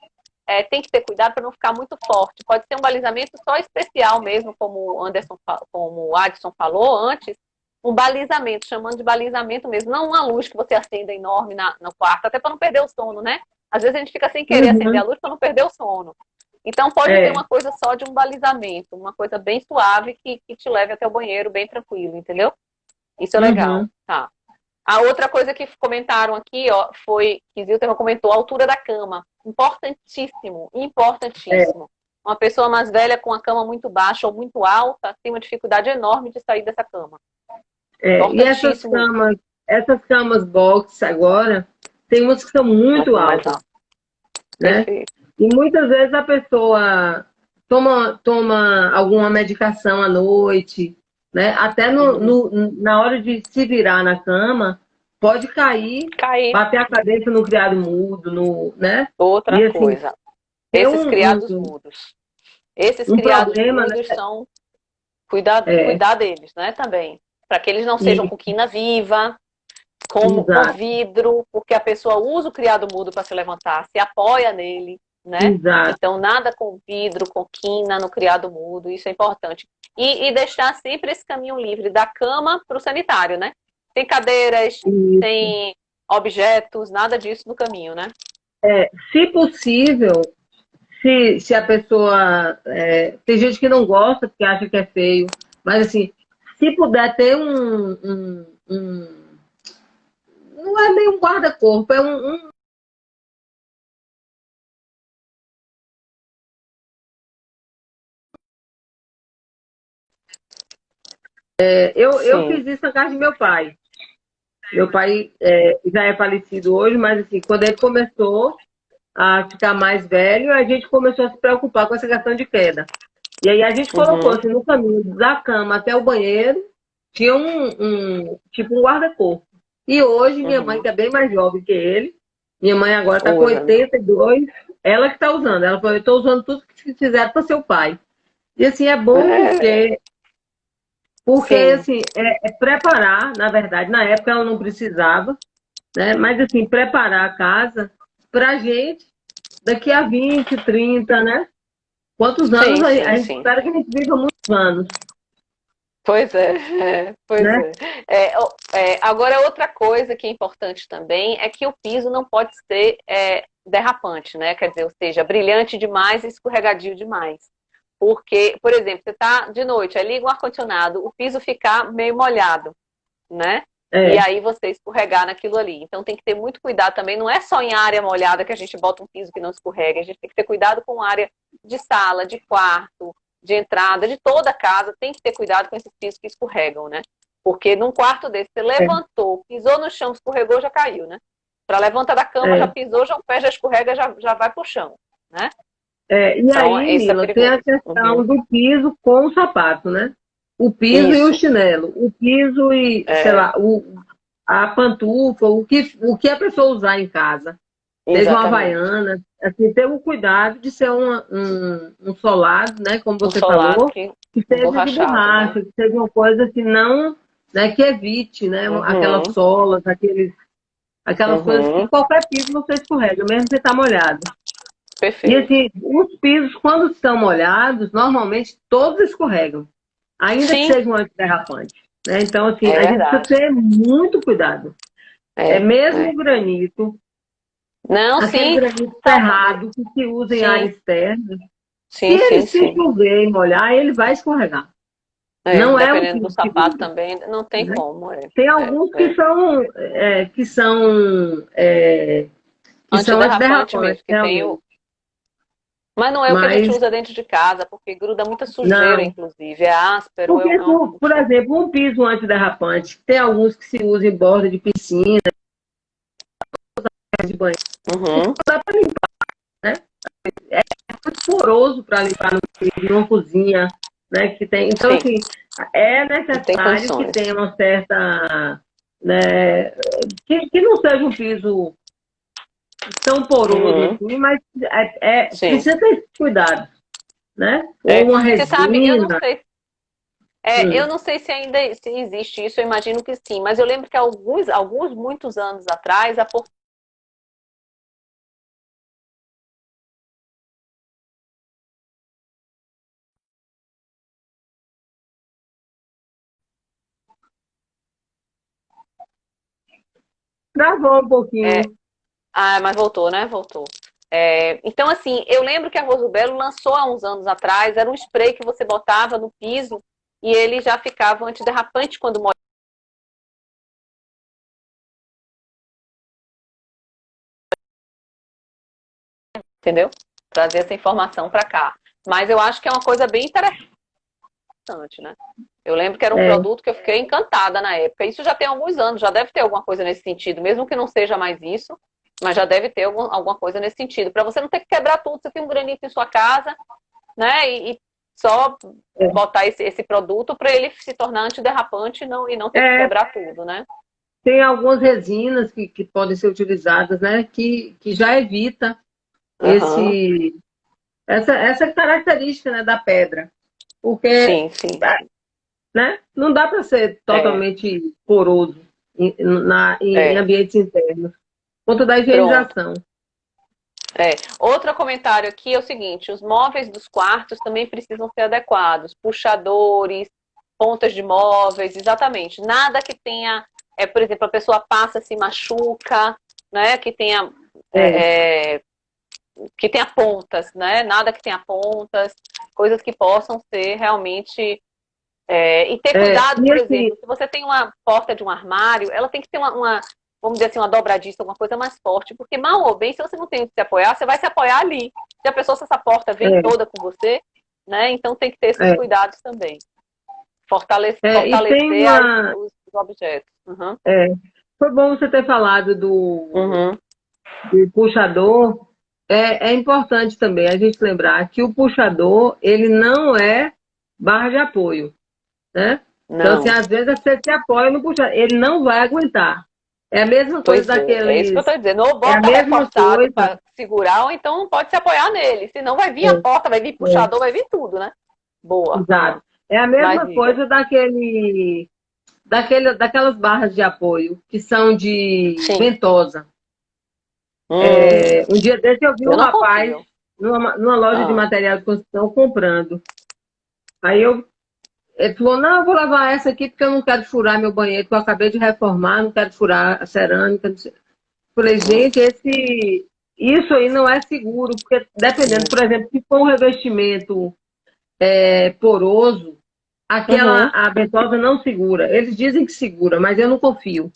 tem que ter cuidado para não ficar muito forte. Pode ser um balizamento só especial mesmo, como o Adson falou antes, um balizamento, chamando de balizamento mesmo, não uma luz que você acenda enorme no quarto, até para não perder o sono, né? Às vezes a gente fica sem querer acender a uhum, luz para não perder o sono. Então pode ter é, uma coisa só de um balisamento, uma coisa bem suave que te leve até o banheiro bem tranquilo, entendeu? Isso é legal, uhum, tá? A outra coisa que comentaram aqui, ó, foi que Zilton comentou, a altura da cama. Importantíssimo, é, importantíssimo. Uma pessoa mais velha com a cama muito baixa ou muito alta tem uma dificuldade enorme de sair dessa cama. E Importantíssimo isso. essas camas box agora, tem umas que são Uma muito cama mais altas, alta. né? Perfeito. E muitas vezes a pessoa toma alguma medicação à noite, né? Até Uhum. na hora de se virar na cama, pode cair, Cair, bater a cabeça no criado mudo, né? outra E assim, coisa. ter Esses criados mudos. Esses um criados problema, né? mudos são cuidar, É, cuidar deles, né, também. Para que eles não sejam e, com quina viva, com exato, vidro, porque a pessoa usa o criado mudo para se levantar, se apoia nele, né? exato. Então, nada com vidro, com quina no criado mudo, isso é importante. E deixar sempre esse caminho livre da cama para o sanitário, né? Sem cadeiras, E, sem objetos, nada disso no caminho, né? se possível, se a pessoa. Tem gente que não gosta porque acha que é feio, mas assim, se puder ter não é nem um guarda-corpo, é eu Sim. fiz isso na casa de meu pai. Meu pai já é falecido hoje, mas assim, quando ele começou a ficar mais velho, a gente começou a se preocupar com essa questão de queda. E aí a gente colocou Uhum, assim, no caminho da cama até o banheiro, tinha tipo um guarda-corpo. E hoje minha mãe, uhum. que é bem mais jovem que ele, minha mãe agora está com Usa, né? 82, ela que está usando. Ela falou, eu estou usando tudo que fizeram para seu pai. E assim, é bom É, porque sim, assim, é preparar, na verdade, na época ela não precisava, né? Mas assim, preparar a casa para a gente daqui a 20, 30, né? Quantos anos sim, a sim, gente sim. espera que a gente viva muitos anos, Pois é, pois né? é. Agora, outra coisa que é importante também é que o piso não pode ser derrapante, né? Quer dizer, ou seja, brilhante demais e escorregadio demais. Porque, por exemplo, você está de noite, aí liga o ar-condicionado, o piso ficar meio molhado, né? E É, aí você escorregar naquilo ali. Então tem que ter muito cuidado também. Não é só em área molhada que a gente bota um piso que não escorrega. A gente tem que ter cuidado com área de sala, de quarto, de entrada, de toda a casa. Tem que ter cuidado com esses pisos que escorregam, né? Porque num quarto desse, você é, levantou, pisou no chão, escorregou, já caiu, né? Para levantar da cama, já é. pisou, já o pé já escorrega, já vai pro chão, né? E Então, aí, isso é Nila, tem a perigoso. questão Uhum. do piso com o sapato, né? O piso e o Isso. chinelo. O piso e, sei É, lá, a pantufa, o que a pessoa usar em casa. Seja uma exatamente. havaiana, assim, ter o cuidado de ser um solado, né? Como Um você solado falou, que que seja de emborrachado, né? borracha, que seja uma coisa que não, né, que evite, né? Aquelas Uhum. solas, aquelas coisas que Uhum. qualquer piso você escorrega, mesmo que você está molhado. E Perfeito. assim, os pisos, quando estão molhados, normalmente todos escorregam, ainda que Sim, seja um antiderrapante. Né? Então, assim, é a gente precisa verdade. ter muito cuidado. É É, mesmo é. o granito, Não, aquele sim, granito salva. cerrado que se usa em área Sim, externa, se sim, ele sim, se sim. chover e molhar, ele vai escorregar. Não é um Dependendo do piso que sapato dura, também, não tem né? como. Tem É, alguns é. que são Antiderrapante antiderrapantes, mesmo, que tem o. realmente. Mas não é o que a gente Mas, usa dentro de casa, porque gruda muita sujeira, não. inclusive. É áspero, Porque, por exemplo, um piso antiderrapante, tem alguns que se usam em borda de piscina, de banho, Uhum, não dá para limpar, né? É muito poroso para limpar no piso, numa cozinha, né? Que tem, então, sim, assim, é não tem necessário que condições. tenha uma certa, né, que não seja um piso tão poroso Uhum, assim, mas sim. precisa ter esse cuidado, né? Ou É. uma Você sabe, resina. eu Hum. não sei se ainda se existe isso, eu imagino que sim, mas eu lembro que muitos anos atrás, Travou um é, pouquinho. mas voltou, né? Voltou. Então, assim, eu lembro que a Rosubelo lançou há uns anos atrás, era um spray que você botava no piso e ele já ficava antiderrapante quando molhava, entendeu? Trazer essa informação para cá. Mas eu acho que é uma coisa bem interessante, né? Eu lembro que era um É, produto que eu fiquei encantada na época. Isso já tem alguns anos, já deve ter alguma coisa nesse sentido, mesmo que não seja mais isso, mas já deve ter alguma coisa nesse sentido. Para você não ter que quebrar tudo, você tem um granito em sua casa, né? E só é. botar esse produto para ele se tornar antiderrapante e não ter que É, quebrar tudo, né? tem algumas resinas que podem ser utilizadas, né? Que já evita Aham. esse, essa característica, né, da pedra. Porque, Sim, sim, sim. né, não dá para ser É, totalmente poroso em é. ambientes internos. Ponto da Pronto. higienização. Outro comentário aqui é o seguinte: os móveis dos quartos também precisam ser adequados. Puxadores, pontas de móveis, exatamente. Nada que tenha, por exemplo, a pessoa passa, se machuca, né? É, É, é, que tenha pontas, né? Nada que tenha pontas, coisas que possam ser realmente. E ter cuidado, e por assim, exemplo, se você tem uma porta de um armário, ela tem que ter vamos dizer assim, uma dobradiça, alguma coisa mais forte, porque mal ou bem, se você não tem onde se apoiar, você vai se apoiar ali. Se a pessoa, se essa porta vem é, toda com você, né? Então tem que ter esses é, cuidados também. e tem Fortalecer uma. os objetos. Uhum. É, foi bom você ter falado Uhum. do puxador. É importante também a gente lembrar que o puxador, ele não é barra de apoio, né? Então, assim, Não. às vezes você se apoia no puxador, ele não vai aguentar. É a mesma coisa Pois é isso que eu daqueles. estou dizendo. Ou É a bota mesma reforçado coisa. para segurar, ou então não pode se apoiar nele. Senão vai vir a É, porta, vai vir é, puxador, vai vir tudo, né? Boa. exato. É a Mas mesma diga. coisa daquelas barras de apoio que são de Sim. ventosa. Hum, Um dia desse eu vi eu um não rapaz confio. numa loja de Ah, material de construção comprando. Aí ele falou, não, eu vou levar essa aqui porque eu não quero furar meu banheiro, que eu acabei de reformar, não quero furar a cerâmica. Não sei. Falei, gente, isso aí não é seguro, porque dependendo, por exemplo, se for um revestimento poroso, uhum. a ventosa não segura. Eles dizem que segura, mas eu não confio.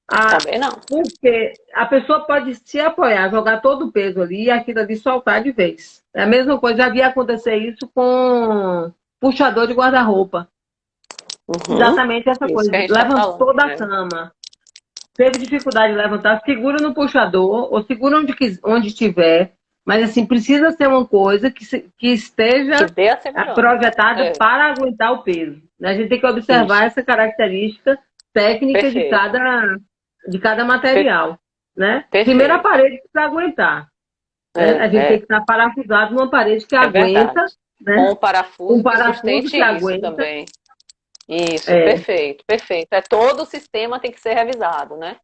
Ah, Também não. porque a pessoa pode se apoiar, jogar todo o peso ali e aquilo ali soltar de vez. É a mesma coisa, já vi acontecer isso com puxador de guarda-roupa. Uhum. Exatamente essa Isso coisa. que a gente está Levanta falando. toda a Né? cama. Teve dificuldade de levantar, segura no puxador ou segura onde estiver. Mas assim, precisa ser uma coisa que Que esteja dê a segurança. projetada É, para aguentar o peso. A gente tem que observar isso. essa característica técnica Perfeito. de cada Per- material. Né? Primeiro a perfeito. parede precisa aguentar. Né? A gente tem que estar parafusado numa parede que É verdade. aguenta, Com né? um Um parafuso que parafuso sustente que isso aguenta. também. Isso, É, perfeito, perfeito. Todo o sistema tem que ser revisado, né?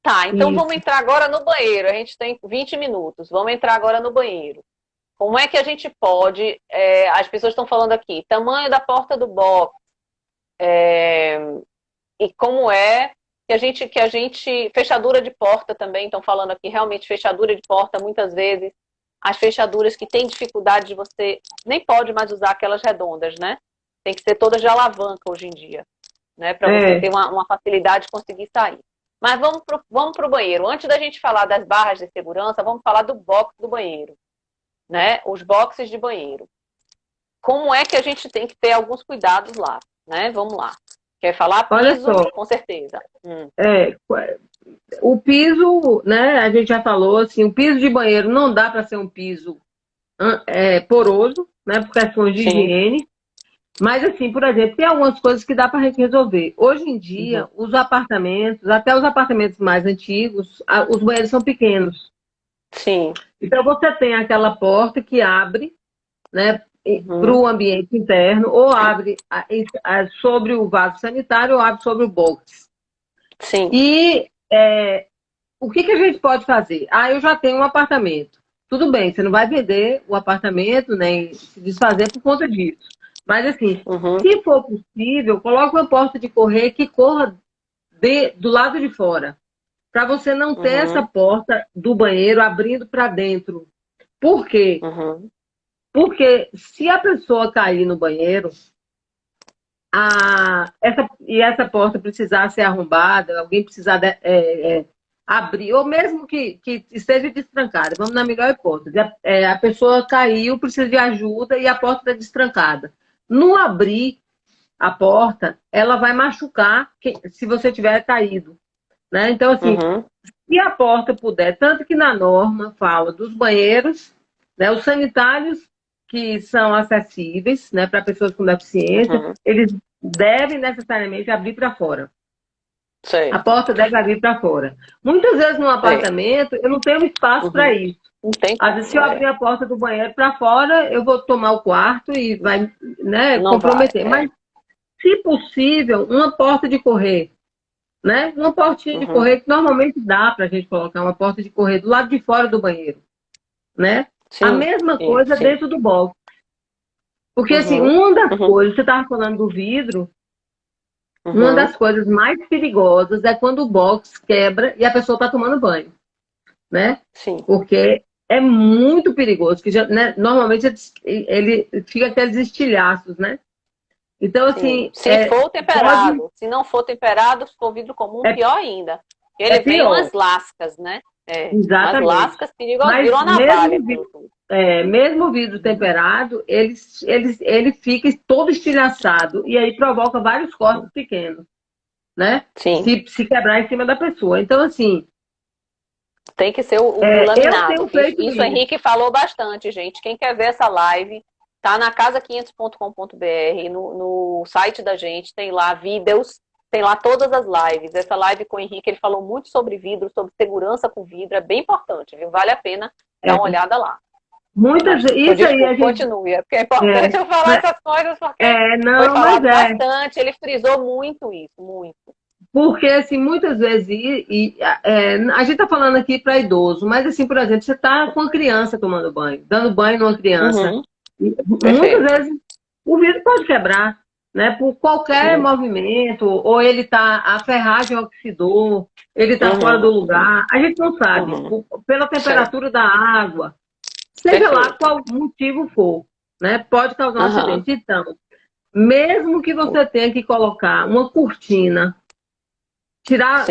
Tá, então vamos isso. entrar agora no banheiro. A gente tem 20 minutos. Vamos entrar agora no banheiro. Como é que a gente pode. As pessoas estão falando aqui, tamanho da porta do box, e como é fechadura de porta também, estão falando aqui, realmente fechadura de porta, muitas vezes, as fechaduras que têm dificuldade de você, nem pode mais usar aquelas redondas, né? Tem que ser todas de alavanca hoje em dia, né? Para você ter É, uma facilidade de conseguir sair. Mas vamos pro banheiro. Antes da gente falar das barras de segurança, vamos falar do box do banheiro. né? Os boxes de banheiro. Como é que a gente tem que ter alguns cuidados lá, né? Vamos lá. Quer falar Olha piso? só, Com certeza. o piso, né, a gente já falou, assim, o piso de banheiro não dá para ser um piso poroso, né, por questões de Sim. higiene. Mas, assim, por exemplo, tem algumas coisas que dá para a gente resolver. Hoje em dia, os apartamentos, até os apartamentos mais antigos, os banheiros são pequenos. Sim. Então, você tem aquela porta que abre, né, para o ambiente interno, ou abre sobre o vaso sanitário, ou abre sobre o box. Sim. E o que a gente pode fazer? Eu já tenho um apartamento. Tudo bem, você não vai vender o apartamento, nem se desfazer por conta disso. Mas, assim, se for possível, coloque uma porta de correr que corra do lado de fora. Para você não ter essa porta do banheiro abrindo para dentro. Por quê? Porque se a pessoa cair no banheiro, essa porta precisar ser arrombada, alguém precisar abrir, ou mesmo que esteja destrancada, vamos na melhor hipótese, a pessoa caiu, precisa de ajuda e a porta está destrancada. No abrir a porta, ela vai machucar se você tiver caído. Né? Então, assim, se a porta puder, tanto que na norma fala dos banheiros, né, os sanitários que são acessíveis, né, para pessoas com deficiência, eles devem necessariamente abrir para fora. Sei. A porta deve abrir para fora. Muitas vezes no apartamento eu não tenho espaço para isso. Não tem Às vezes, se eu abrir a porta do banheiro para fora, eu vou tomar o quarto e vai, né, comprometer. Mas, se possível, uma porta de correr. Né? Uma portinha de correr que normalmente dá para a gente colocar uma porta de correr do lado de fora do banheiro. Né? Sim, a mesma coisa dentro do box. Porque, assim, uma das coisas, você estava falando do vidro, uma das coisas mais perigosas é quando o box quebra e a pessoa está tomando banho. Né? Sim. Porque é muito perigoso. Que né, normalmente ele fica aqueles estilhaços, né? Então, assim. Se for temperado, se não for temperado, se for vidro comum, pior ainda. Ele vem umas lascas, né? Exatamente. Umas lascas perigosas, virou navalha. Mesmo o vidro temperado, ele fica todo estilhaçado e aí provoca vários cortes pequenos, né? Sim. Se quebrar em cima da pessoa. Então, assim. Tem que ser o laminado. Isso o Henrique falou bastante, gente. Quem quer ver essa live, tá na casa500.com.br, no site da gente, tem lá vídeos, tem lá todas as lives. Essa live com o Henrique, ele falou muito sobre vidro, sobre segurança com vidro, é bem importante, viu? Vale a pena dar uma olhada lá. Isso aí a gente... Continue, porque é importante eu falar essas coisas, porque foi falado bastante, ele frisou muito isso, muito. Porque, assim, muitas vezes, a gente está falando aqui para idoso, mas, assim, por exemplo, você está com uma criança tomando banho, dando banho numa criança. Muitas vezes o vidro pode quebrar, né? Por qualquer movimento, ou a ferragem oxidou, ele está fora do lugar. A gente não sabe, pela temperatura da água, seja lá qual motivo for, né? Pode causar um acidente. Então, mesmo que você tenha que colocar uma cortina, tirar,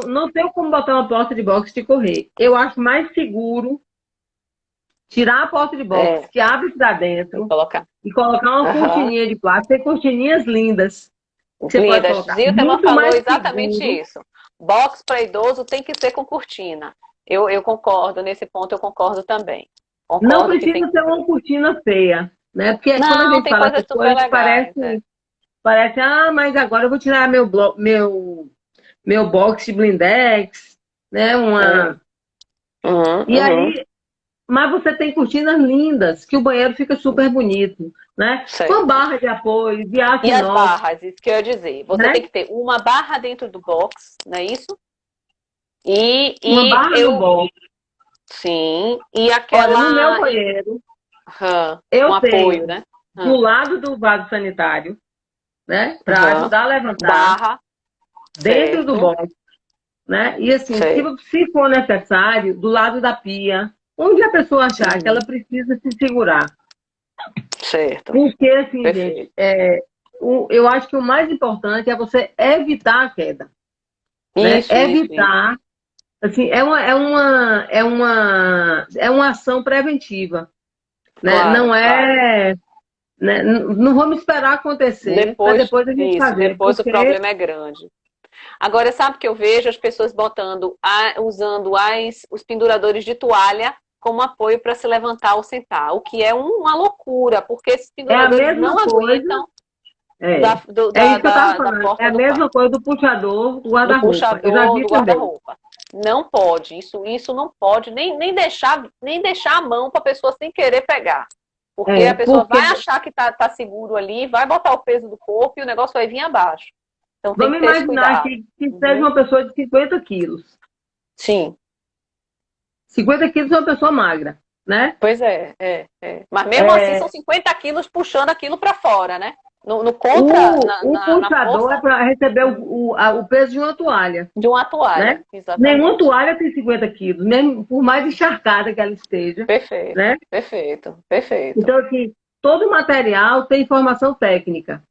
não tem como botar uma porta de box de correr. Eu acho mais seguro tirar a porta de box que abre para dentro e colocar uma cortininha de plástico. Tem cortininhas lindas. Zilterman falou exatamente isso. Box para idoso tem que ser com cortina. Eu concordo, nesse ponto eu concordo também. Não precisa ser uma cortina feia, né? Porque quando a gente fala essas coisas, parece, mas agora eu vou tirar meu box de blindex, né? E aí, mas você tem cortinas lindas, que o banheiro fica super bonito, né? Com barra de apoio, de aço inox. E as barras, isso que eu ia dizer. Você tem que ter uma barra dentro do box, não é isso? Uma barra no box. Sim, e aquela... Olha, no meu banheiro, eu tenho apoio, né? Do lado do vaso sanitário, né? Para ajudar a levantar. Barra. Dentro do box, né? E assim, se for necessário, do lado da pia, onde a pessoa achar que ela precisa se segurar. Certo. Porque, assim, gente, eu acho que o mais importante é você evitar a queda. Isso, né? Evitar. Assim, é uma ação preventiva. né? Claro, Não claro. é... Né? Não vamos esperar acontecer para depois a gente fazer. Depois o Porque problema é grande. Agora, sabe o que eu vejo? As pessoas usando os penduradores de toalha como apoio para se levantar ou sentar, o que é uma loucura, porque esses é a penduradores mesma não coisa. aguentam É, é isso que eu estava da falando. É porta a do mesma quarto, coisa do puxador, do do guarda-roupa. Eu já puxador, vi do também. guarda-roupa. Não pode, isso não pode nem deixar a mão para a pessoa sem querer pegar. Porque a pessoa Porque vai achar que tá seguro ali, vai botar o peso do corpo e o negócio vai vir abaixo. Então tem vamos que ter esse imaginar cuidado. que seja Uhum. uma pessoa de 50 quilos. Sim, 50 quilos é uma pessoa magra, né? pois é. Mas mesmo assim É, são 50 quilos puxando aquilo para fora, né? No contra, o na puxador é força para receber o peso de uma toalha, de uma né? toalha. Nenhuma Exatamente. toalha tem 50 quilos, mesmo por mais encharcada que ela esteja, Perfeito, né? perfeito, perfeito. Então, assim, todo material tem informação técnica.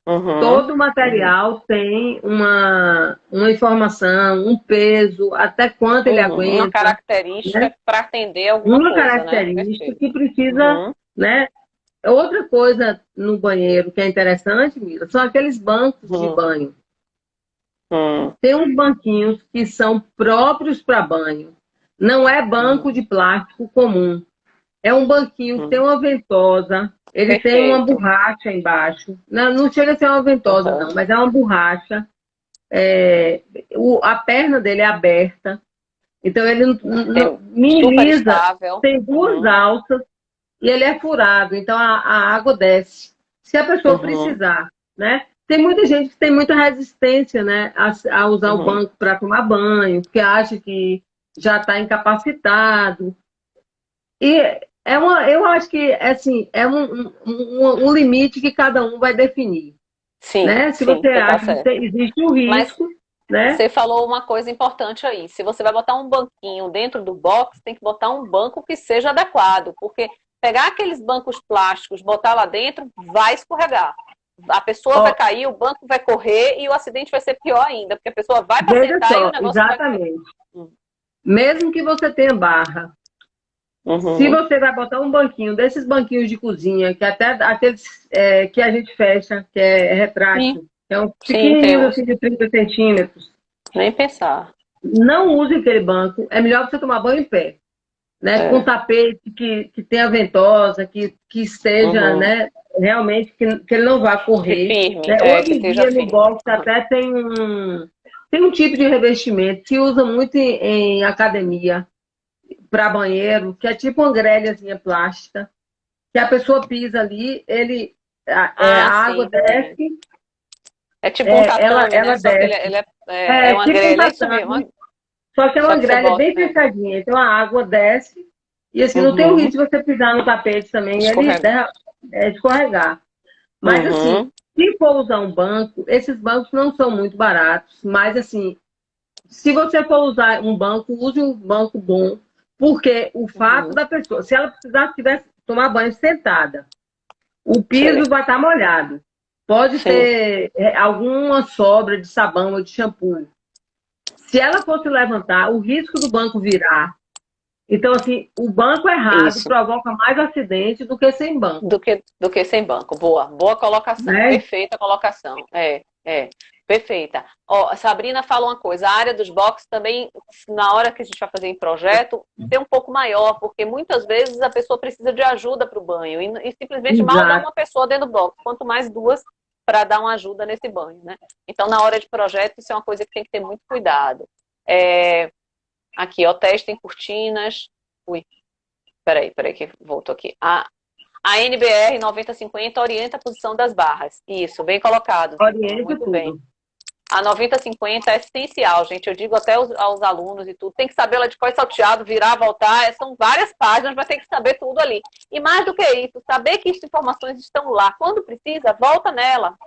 Uhum, Todo uhum, material tem uma informação, um peso, até quanto ele uhum. Uma aguenta, né? característica para atender alguma Uma coisa, né? característica Perfeito. que precisa, Uhum, né? Outra coisa no banheiro que é interessante, Mila, são aqueles bancos de uhum, banho. uhum, Tem uns banquinhos que são próprios para banho. Não é banco uhum, de plástico comum. É um banquinho que tem uhum. uma ventosa, ele tem uma Perfeito. borracha embaixo. Não chega a ser uma ventosa, Uhum. não, mas é uma borracha. A perna dele é aberta, então ele Super minimiza. estável. Tem duas Uhum, alças e ele é furado, então a água desce. Se a pessoa uhum, precisar, né? Tem muita gente que tem muita resistência, né, a usar o uhum. banco para tomar banho, porque acha que já está incapacitado. E eu acho que assim, é um limite que cada um vai definir, Sim, né? Se sim, você você tá acha que certo. existe um Mas risco, né? você falou uma coisa importante aí. Se você vai botar um banquinho dentro do box, tem que botar um banco que seja adequado, porque pegar aqueles bancos plásticos, botar lá dentro, vai escorregar. A pessoa vai Ó, cair, o banco vai correr e o acidente vai ser pior ainda, porque a pessoa vai para veja sentar e o só, negócio vai cair. exatamente. Mesmo que você tenha barra, se Uhum. você vai botar um banquinho, desses banquinhos de cozinha, que até aqueles que a gente fecha, que é Sim, retrátil, que é um sim, tem pequenininho os. assim de 30 centímetros, Nem pensar. não use aquele banco. É melhor você tomar banho em pé, né? Com É. tapete que tenha ventosa, que esteja, Uhum. né? Realmente que ele não vá Que correr. firme, Né? que Hoje em seja dia no firme. box até tem um tipo de revestimento que usa muito em academia para banheiro, que é tipo uma grelhazinha plástica, que a pessoa pisa ali, a Ah, água sim, tem. desce, É tipo um tatame, né? ela Só que desce. é É uma tipo um grelha, é isso mesmo. tatame, só que é Só uma que você grelha bota. bem fechadinha. Então a água desce e assim não tem o Uhum. risco de você pisar no tapete também e ele Escorrega. escorregar. Mas assim, Uhum. se for usar um banco, esses bancos não são muito baratos, mas assim, se você for usar um banco, use um banco bom, porque o fato Uhum. da pessoa, se ela precisar tivesse tomar banho sentada, o Sei. piso vai estar molhado. Pode Sim. ter alguma sobra de sabão ou de shampoo. Se ela fosse levantar, o risco do banco virar. Então, assim, o banco errado Isso. provoca mais acidente do que sem banco, Do que sem banco. Boa colocação. né? Perfeita colocação. Perfeita. Ó, a Sabrina fala uma coisa, a área dos boxes também, na hora que a gente vai fazer em projeto, ter um pouco maior, porque muitas vezes a pessoa precisa de ajuda para o banho e simplesmente mal dá Exato. uma pessoa dentro do box, quanto mais duas para dar uma ajuda nesse banho, né? Então, na hora de projeto, isso é uma coisa que tem que ter muito cuidado. É, aqui, ó, testem cortinas. Ui, peraí, que voltou aqui. A NBR 9050 orienta a posição das barras. Isso, bem colocado, Zilma. Orienta Muito bem. tudo. A 9050 é essencial, gente. Eu digo até aos alunos e tudo. Tem que saber ela de qual é salteado, virar, voltar. São várias páginas, vai ter que saber tudo ali. E mais do que isso, saber que as informações estão lá. Quando precisa, volta nela.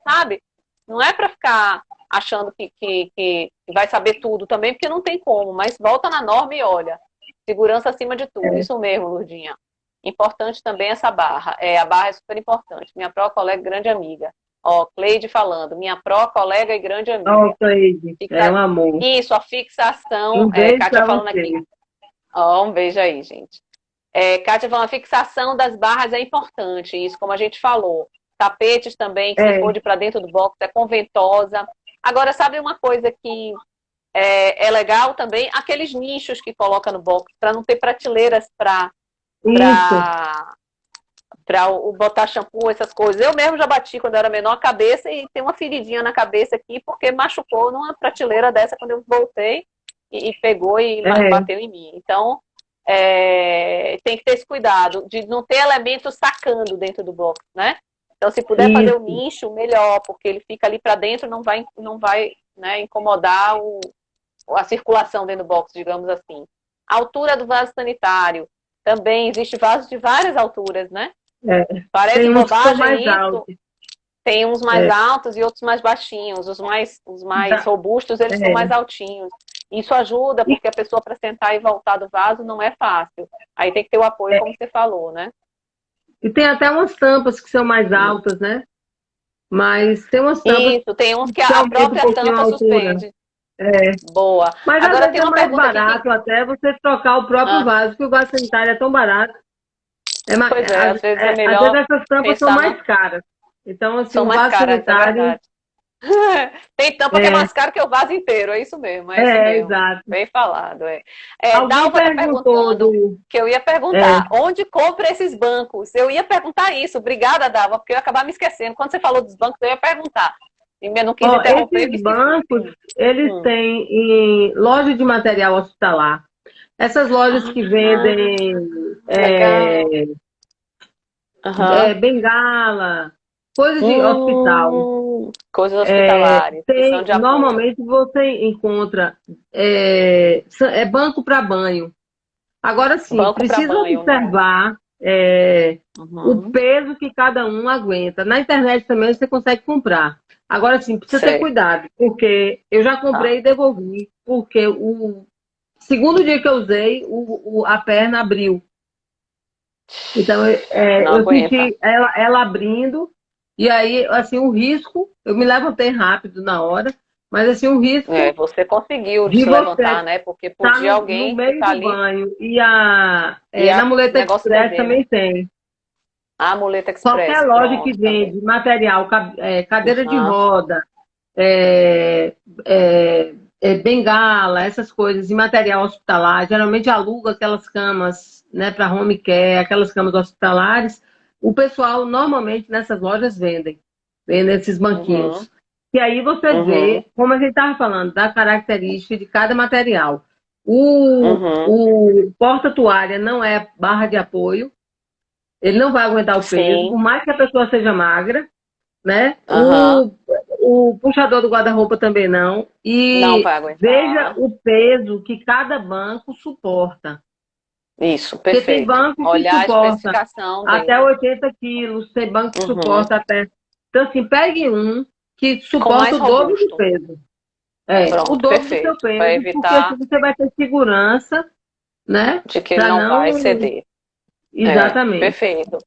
Sabe? Não é para ficar achando que vai saber tudo também, porque não tem como. Mas volta na norma e olha. Segurança acima de tudo. É. Isso mesmo, Lurdinha. Importante também essa barra. A barra é super importante. Minha pró-colega, grande amiga. Ó, Cleide falando, minha pró-colega e grande amiga. Ó, Cleide, é Fixa... um amor. Isso, a fixação, Um beijo Kátia para falando você. aqui. Ó, um beijo aí, gente. Kátia falando, a fixação das barras é importante, isso como a gente falou. Tapetes também, que se for de para dentro do box, é com ventosa. Agora, sabe uma coisa que é legal também? Aqueles nichos que coloca no box, para não ter prateleiras para botar shampoo, essas coisas. Eu mesmo já bati quando eu era menor a cabeça e tem uma feridinha na cabeça aqui, porque machucou numa prateleira dessa quando eu voltei e pegou e bateu em mim. Então, tem que ter esse cuidado de não ter elementos sacando dentro do box, né? Então, se puder fazer o nicho, melhor, porque ele fica ali para dentro, não vai né, incomodar a circulação dentro do box, digamos assim. A altura do vaso sanitário. Também existe vasos de várias alturas, né? Parece tem bobagem isso. Altos. Tem uns mais altos e outros mais baixinhos. Os mais robustos, eles são mais altinhos. Isso ajuda, porque a pessoa para sentar e voltar do vaso não é fácil. Aí tem que ter o apoio, como você falou, né? E tem até umas tampas que são mais altas, né? Mas tem umas tampas... Isso, tem uns que a própria tampa suspende. Boa. Mas agora às vezes é mais barato até você trocar o próprio vaso, porque o vaso sanitário é tão barato. Às vezes é melhor. Às vezes essas tampas são mais caras. Então, assim, são o mais vaso caras, sanitário... Tem tampa que é mais caro que o vaso inteiro, é isso mesmo. É isso mesmo. Exato. Bem falado. Alguém perguntou que eu ia perguntar, onde compra esses bancos? Eu ia perguntar isso, obrigada, Dalva, porque eu ia acabar me esquecendo. Quando você falou dos bancos, eu ia perguntar. E eu não quis interromper. Esses bancos, eles têm em loja de material hospitalar. Essas lojas que vendem bengala, coisas de hospital. Coisas hospitalares. Normalmente você encontra banco para banho. Agora sim, precisa observar o peso que cada um aguenta. Na internet também você consegue comprar. Agora sim, precisa ter cuidado, porque eu já comprei e devolvi, porque o segundo dia que eu usei, a perna abriu. Então, eu senti ela abrindo, e aí, assim, um risco, eu me levantei rápido na hora, mas assim, um risco... você conseguiu se levantar, né? Porque podia alguém no meio do banho, e na muleta express também tem. A muleta express. Qualquer loja que vende material, cadeira de roda, bengala, essas coisas, e material hospitalar, geralmente aluga aquelas camas, né, para home care, aquelas camas hospitalares, o pessoal normalmente nessas lojas vendem esses banquinhos. E aí você vê, como a gente estava falando, da característica de cada material. O porta-toalha não é barra de apoio, ele não vai aguentar o peso, por mais que a pessoa seja magra, né? O puxador do guarda-roupa também não. E não vai aguentar. Veja o peso que cada banco suporta. Isso, perfeito. Porque tem banco que suporta até 80 quilos, tem banco que suporta até... Então, assim, pegue um que suporta o dobro do peso. Pronto, o dobro do seu peso, porque assim você vai ter segurança, né? De que ele não vai ceder. Exatamente. Perfeito.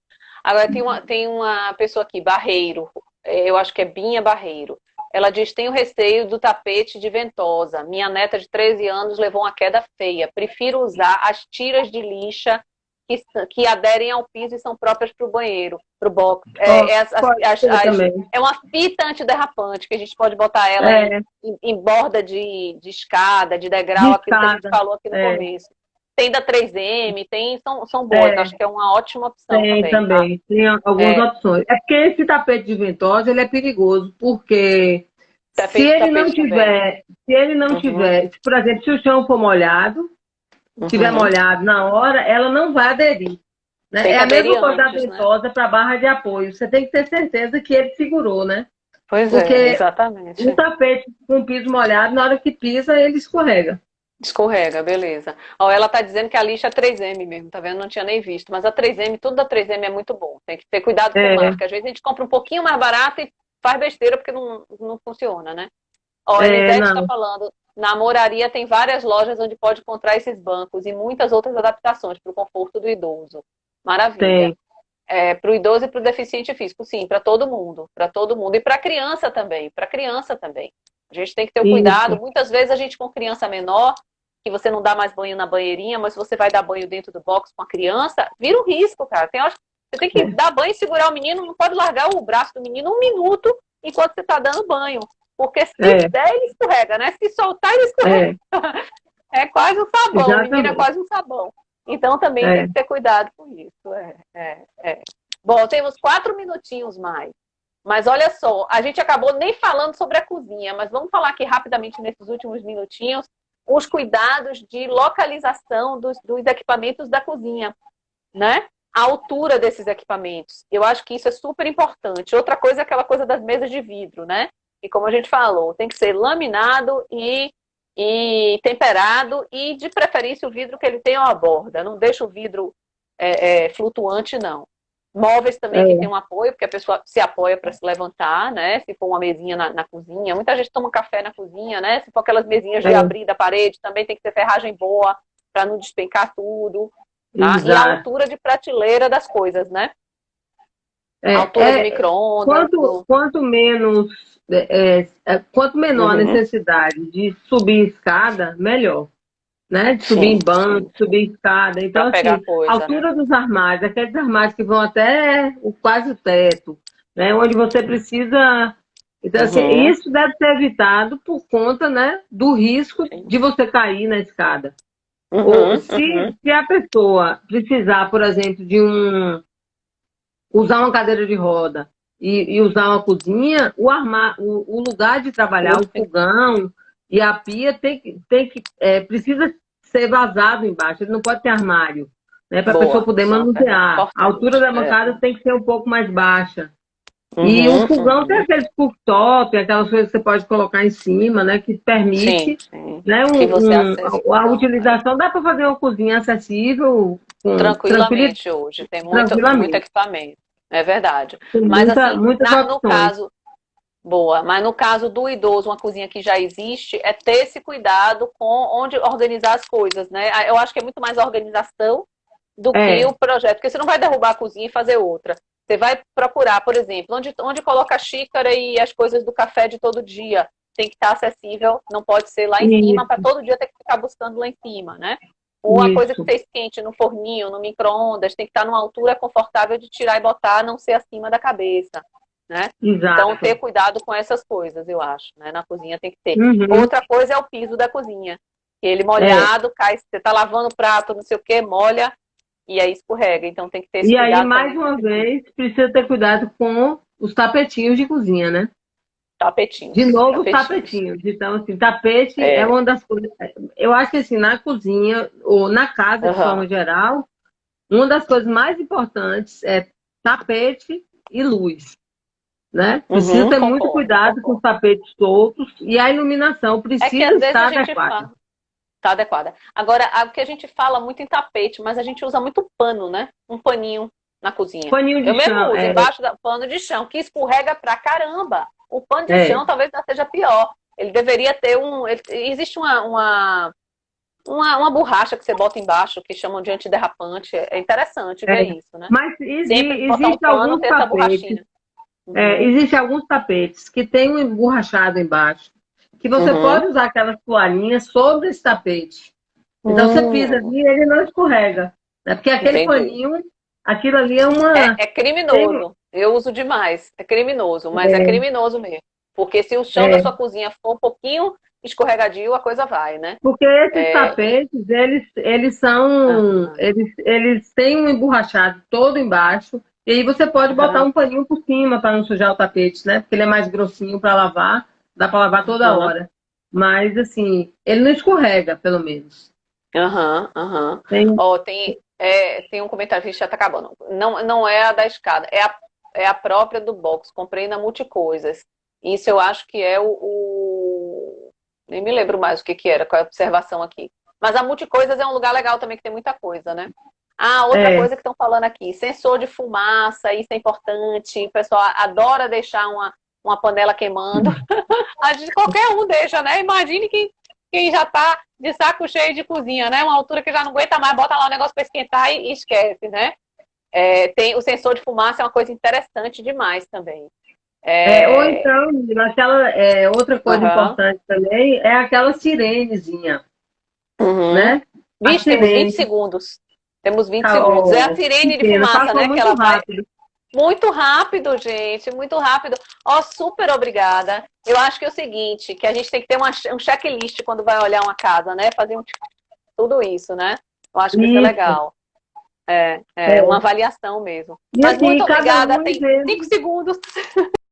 Agora, tem uma pessoa aqui, Barreiro, eu acho que é Binha Barreiro. Ela diz, tenho receio do tapete de ventosa. Minha neta de 13 anos levou uma queda feia. Prefiro usar as tiras de lixa que aderem ao piso e são próprias para o banheiro, para o box. É uma fita antiderrapante, que a gente pode botar ela em borda de escada, de degrau, aquilo que a gente falou aqui no começo. Tem da 3M, são boas, acho que é uma ótima opção também. Tá? Tem algumas opções. É porque esse tapete de ventosa, ele é perigoso, porque se ele não tiver, por exemplo, se o chão for molhado, estiver molhado na hora, ela não vai aderir. Né? É a mesma coisa da ventosa para barra de apoio. Você tem que ter certeza que ele segurou, né? Porque exatamente. Um tapete com piso molhado, na hora que pisa, ele escorrega. Escorrega, beleza. Ela tá dizendo que a lixa é 3M mesmo, tá vendo? Não tinha nem visto. Mas a 3M, tudo da 3M é muito bom. Tem que ter cuidado com a marca. Às vezes a gente compra um pouquinho mais barato e faz besteira porque não funciona, né? A Elisete está falando, na Moraria tem várias lojas onde pode encontrar esses bancos e muitas outras adaptações para o conforto do idoso. Maravilha. Para o idoso e para o deficiente físico, sim, para todo mundo. E para criança também. A gente tem que ter o cuidado. Muitas vezes a gente com criança menor que você não dá mais banho na banheirinha, mas você vai dar banho dentro do box com a criança, vira um risco, cara. Tem horas que você tem que dar banho e segurar o menino, não pode largar o braço do menino um minuto enquanto você está dando banho. Porque se der, ele escorrega, né? Se soltar, ele escorrega. É quase um sabão, o menino é quase um sabão. Então também tem que ter cuidado com isso. Bom, temos 4 minutinhos mais. Mas olha só, a gente acabou nem falando sobre a cozinha, mas vamos falar aqui rapidamente nesses últimos minutinhos os cuidados de localização dos equipamentos da cozinha, né? A altura desses equipamentos. Eu acho que isso é super importante. Outra coisa é aquela coisa das mesas de vidro, né? E como a gente falou, tem que ser laminado e temperado e, de preferência, o vidro que ele tenha uma borda. Não deixa o vidro flutuante, não. Móveis também que tem um apoio, porque a pessoa se apoia para se levantar, né? Se for uma mesinha na cozinha. Muita gente toma café na cozinha, né? Se for aquelas mesinhas de abrir da parede, também tem que ter ferragem boa para não despencar tudo. Tá? E a altura de prateleira das coisas, né? A altura do micro-ondas. Quanto menor a necessidade de subir escada, melhor. Né? De subir em banco, subir escada. Então, assim, a altura dos armários, aqueles armários que vão até quase o teto, né? Onde você precisa. Então, assim, isso deve ser evitado por conta, né, do risco de você cair na escada. Ou se a pessoa precisar, por exemplo, de usar uma cadeira de roda e usar uma cozinha, o lugar de trabalhar, o fogão e a pia precisa ser vazado embaixo, ele não pode ter armário, né, para a pessoa poder manusear. A altura da bancada tem que ser um pouco mais baixa. E o fogão tem aqueles cooktop, aquelas coisas que você pode colocar em cima, né, que permite né, a utilização. Dá para fazer uma cozinha acessível tranquilamente hoje. Tem muito equipamento. É verdade. Mas assim, no caso... Boa, mas no caso do idoso, uma cozinha que já existe, é ter esse cuidado com onde organizar as coisas, né? Eu acho que é muito mais a organização do que o projeto, porque você não vai derrubar a cozinha e fazer outra. Você vai procurar, por exemplo, onde coloca a xícara e as coisas do café de todo dia. Tem que estar acessível, não pode ser lá em cima, para todo dia ter que ficar buscando lá em cima, né? Ou a coisa que você esquente no forninho, no micro-ondas, tem que estar numa altura confortável de tirar e botar, não ser acima da cabeça. Né? Então, ter cuidado com essas coisas, eu acho, né? Na cozinha tem que ter. Outra coisa é o piso da cozinha. Ele molhado, cai, você tá lavando o prato, não sei o que, molha e aí escorrega. Então tem que ter esse cuidado. E aí, mais uma vez, precisa ter cuidado com os tapetinhos de cozinha, né? Tapetinhos. De novo, os tapetinhos. Então, assim, tapete é uma das coisas... Eu acho que, assim, na cozinha, ou na casa, de forma geral, uma das coisas mais importantes é tapete e luz. Né? Precisa ter muito cuidado com os tapetes soltos e a iluminação precisa estar adequada. Está adequada. Agora, o que a gente fala muito em tapete, mas a gente usa muito pano, né? Um paninho na cozinha. Paninho de chão. Eu mesmo uso, embaixo do pano de chão, que escorrega pra caramba. O pano de chão talvez não seja pior. Ele deveria ter existe uma borracha que você bota embaixo, que chamam de antiderrapante. É interessante ver isso, né? Mas existe alguns tapetes. Existem alguns tapetes que tem um emborrachado embaixo, que você pode usar aquelas toalhinhas sobre esse tapete. Então você pisa ali e ele não escorrega. Né? Porque aquele paninho, aquilo ali é uma... É criminoso. Eu uso demais. É criminoso, mas é criminoso mesmo. Porque se o chão da sua cozinha for um pouquinho escorregadio, a coisa vai, né? Porque esses tapetes, eles são... Eles têm um emborrachado todo embaixo. E aí você pode botar um paninho por cima para não sujar o tapete, né? Porque ele é mais grossinho para lavar, dá para lavar toda hora. Mas, assim, ele não escorrega, pelo menos. Tem um comentário que já está acabando. Não é a da escada, é a própria do box. Comprei na Multicoisas. Isso eu acho que é nem me lembro mais o que era, qual é a observação aqui. Mas a Multicoisas é um lugar legal também, que tem muita coisa, né? Outra coisa que estão falando aqui, sensor de fumaça, isso é importante. O pessoal adora deixar uma panela queimando. Qualquer um deixa, né? Imagine quem já tá de saco cheio de cozinha, né? Uma altura que já não aguenta mais, bota lá o negócio para esquentar e esquece, né? Tem o sensor de fumaça, é uma coisa interessante demais também. Ou então, outra coisa importante também é aquela sirenezinha. né? Vixe, temos 20 segundos. Temos 20 segundos. É a sirene de fumaça, né? Que ela vai. Muito rápido, gente, muito rápido. Ó, super obrigada. Eu acho que é o seguinte, que a gente tem que ter um checklist quando vai olhar uma casa, né? Fazer tudo isso, né? Eu acho que isso é legal. É uma avaliação mesmo. Mas assim, muito obrigada. Tem 5 segundos.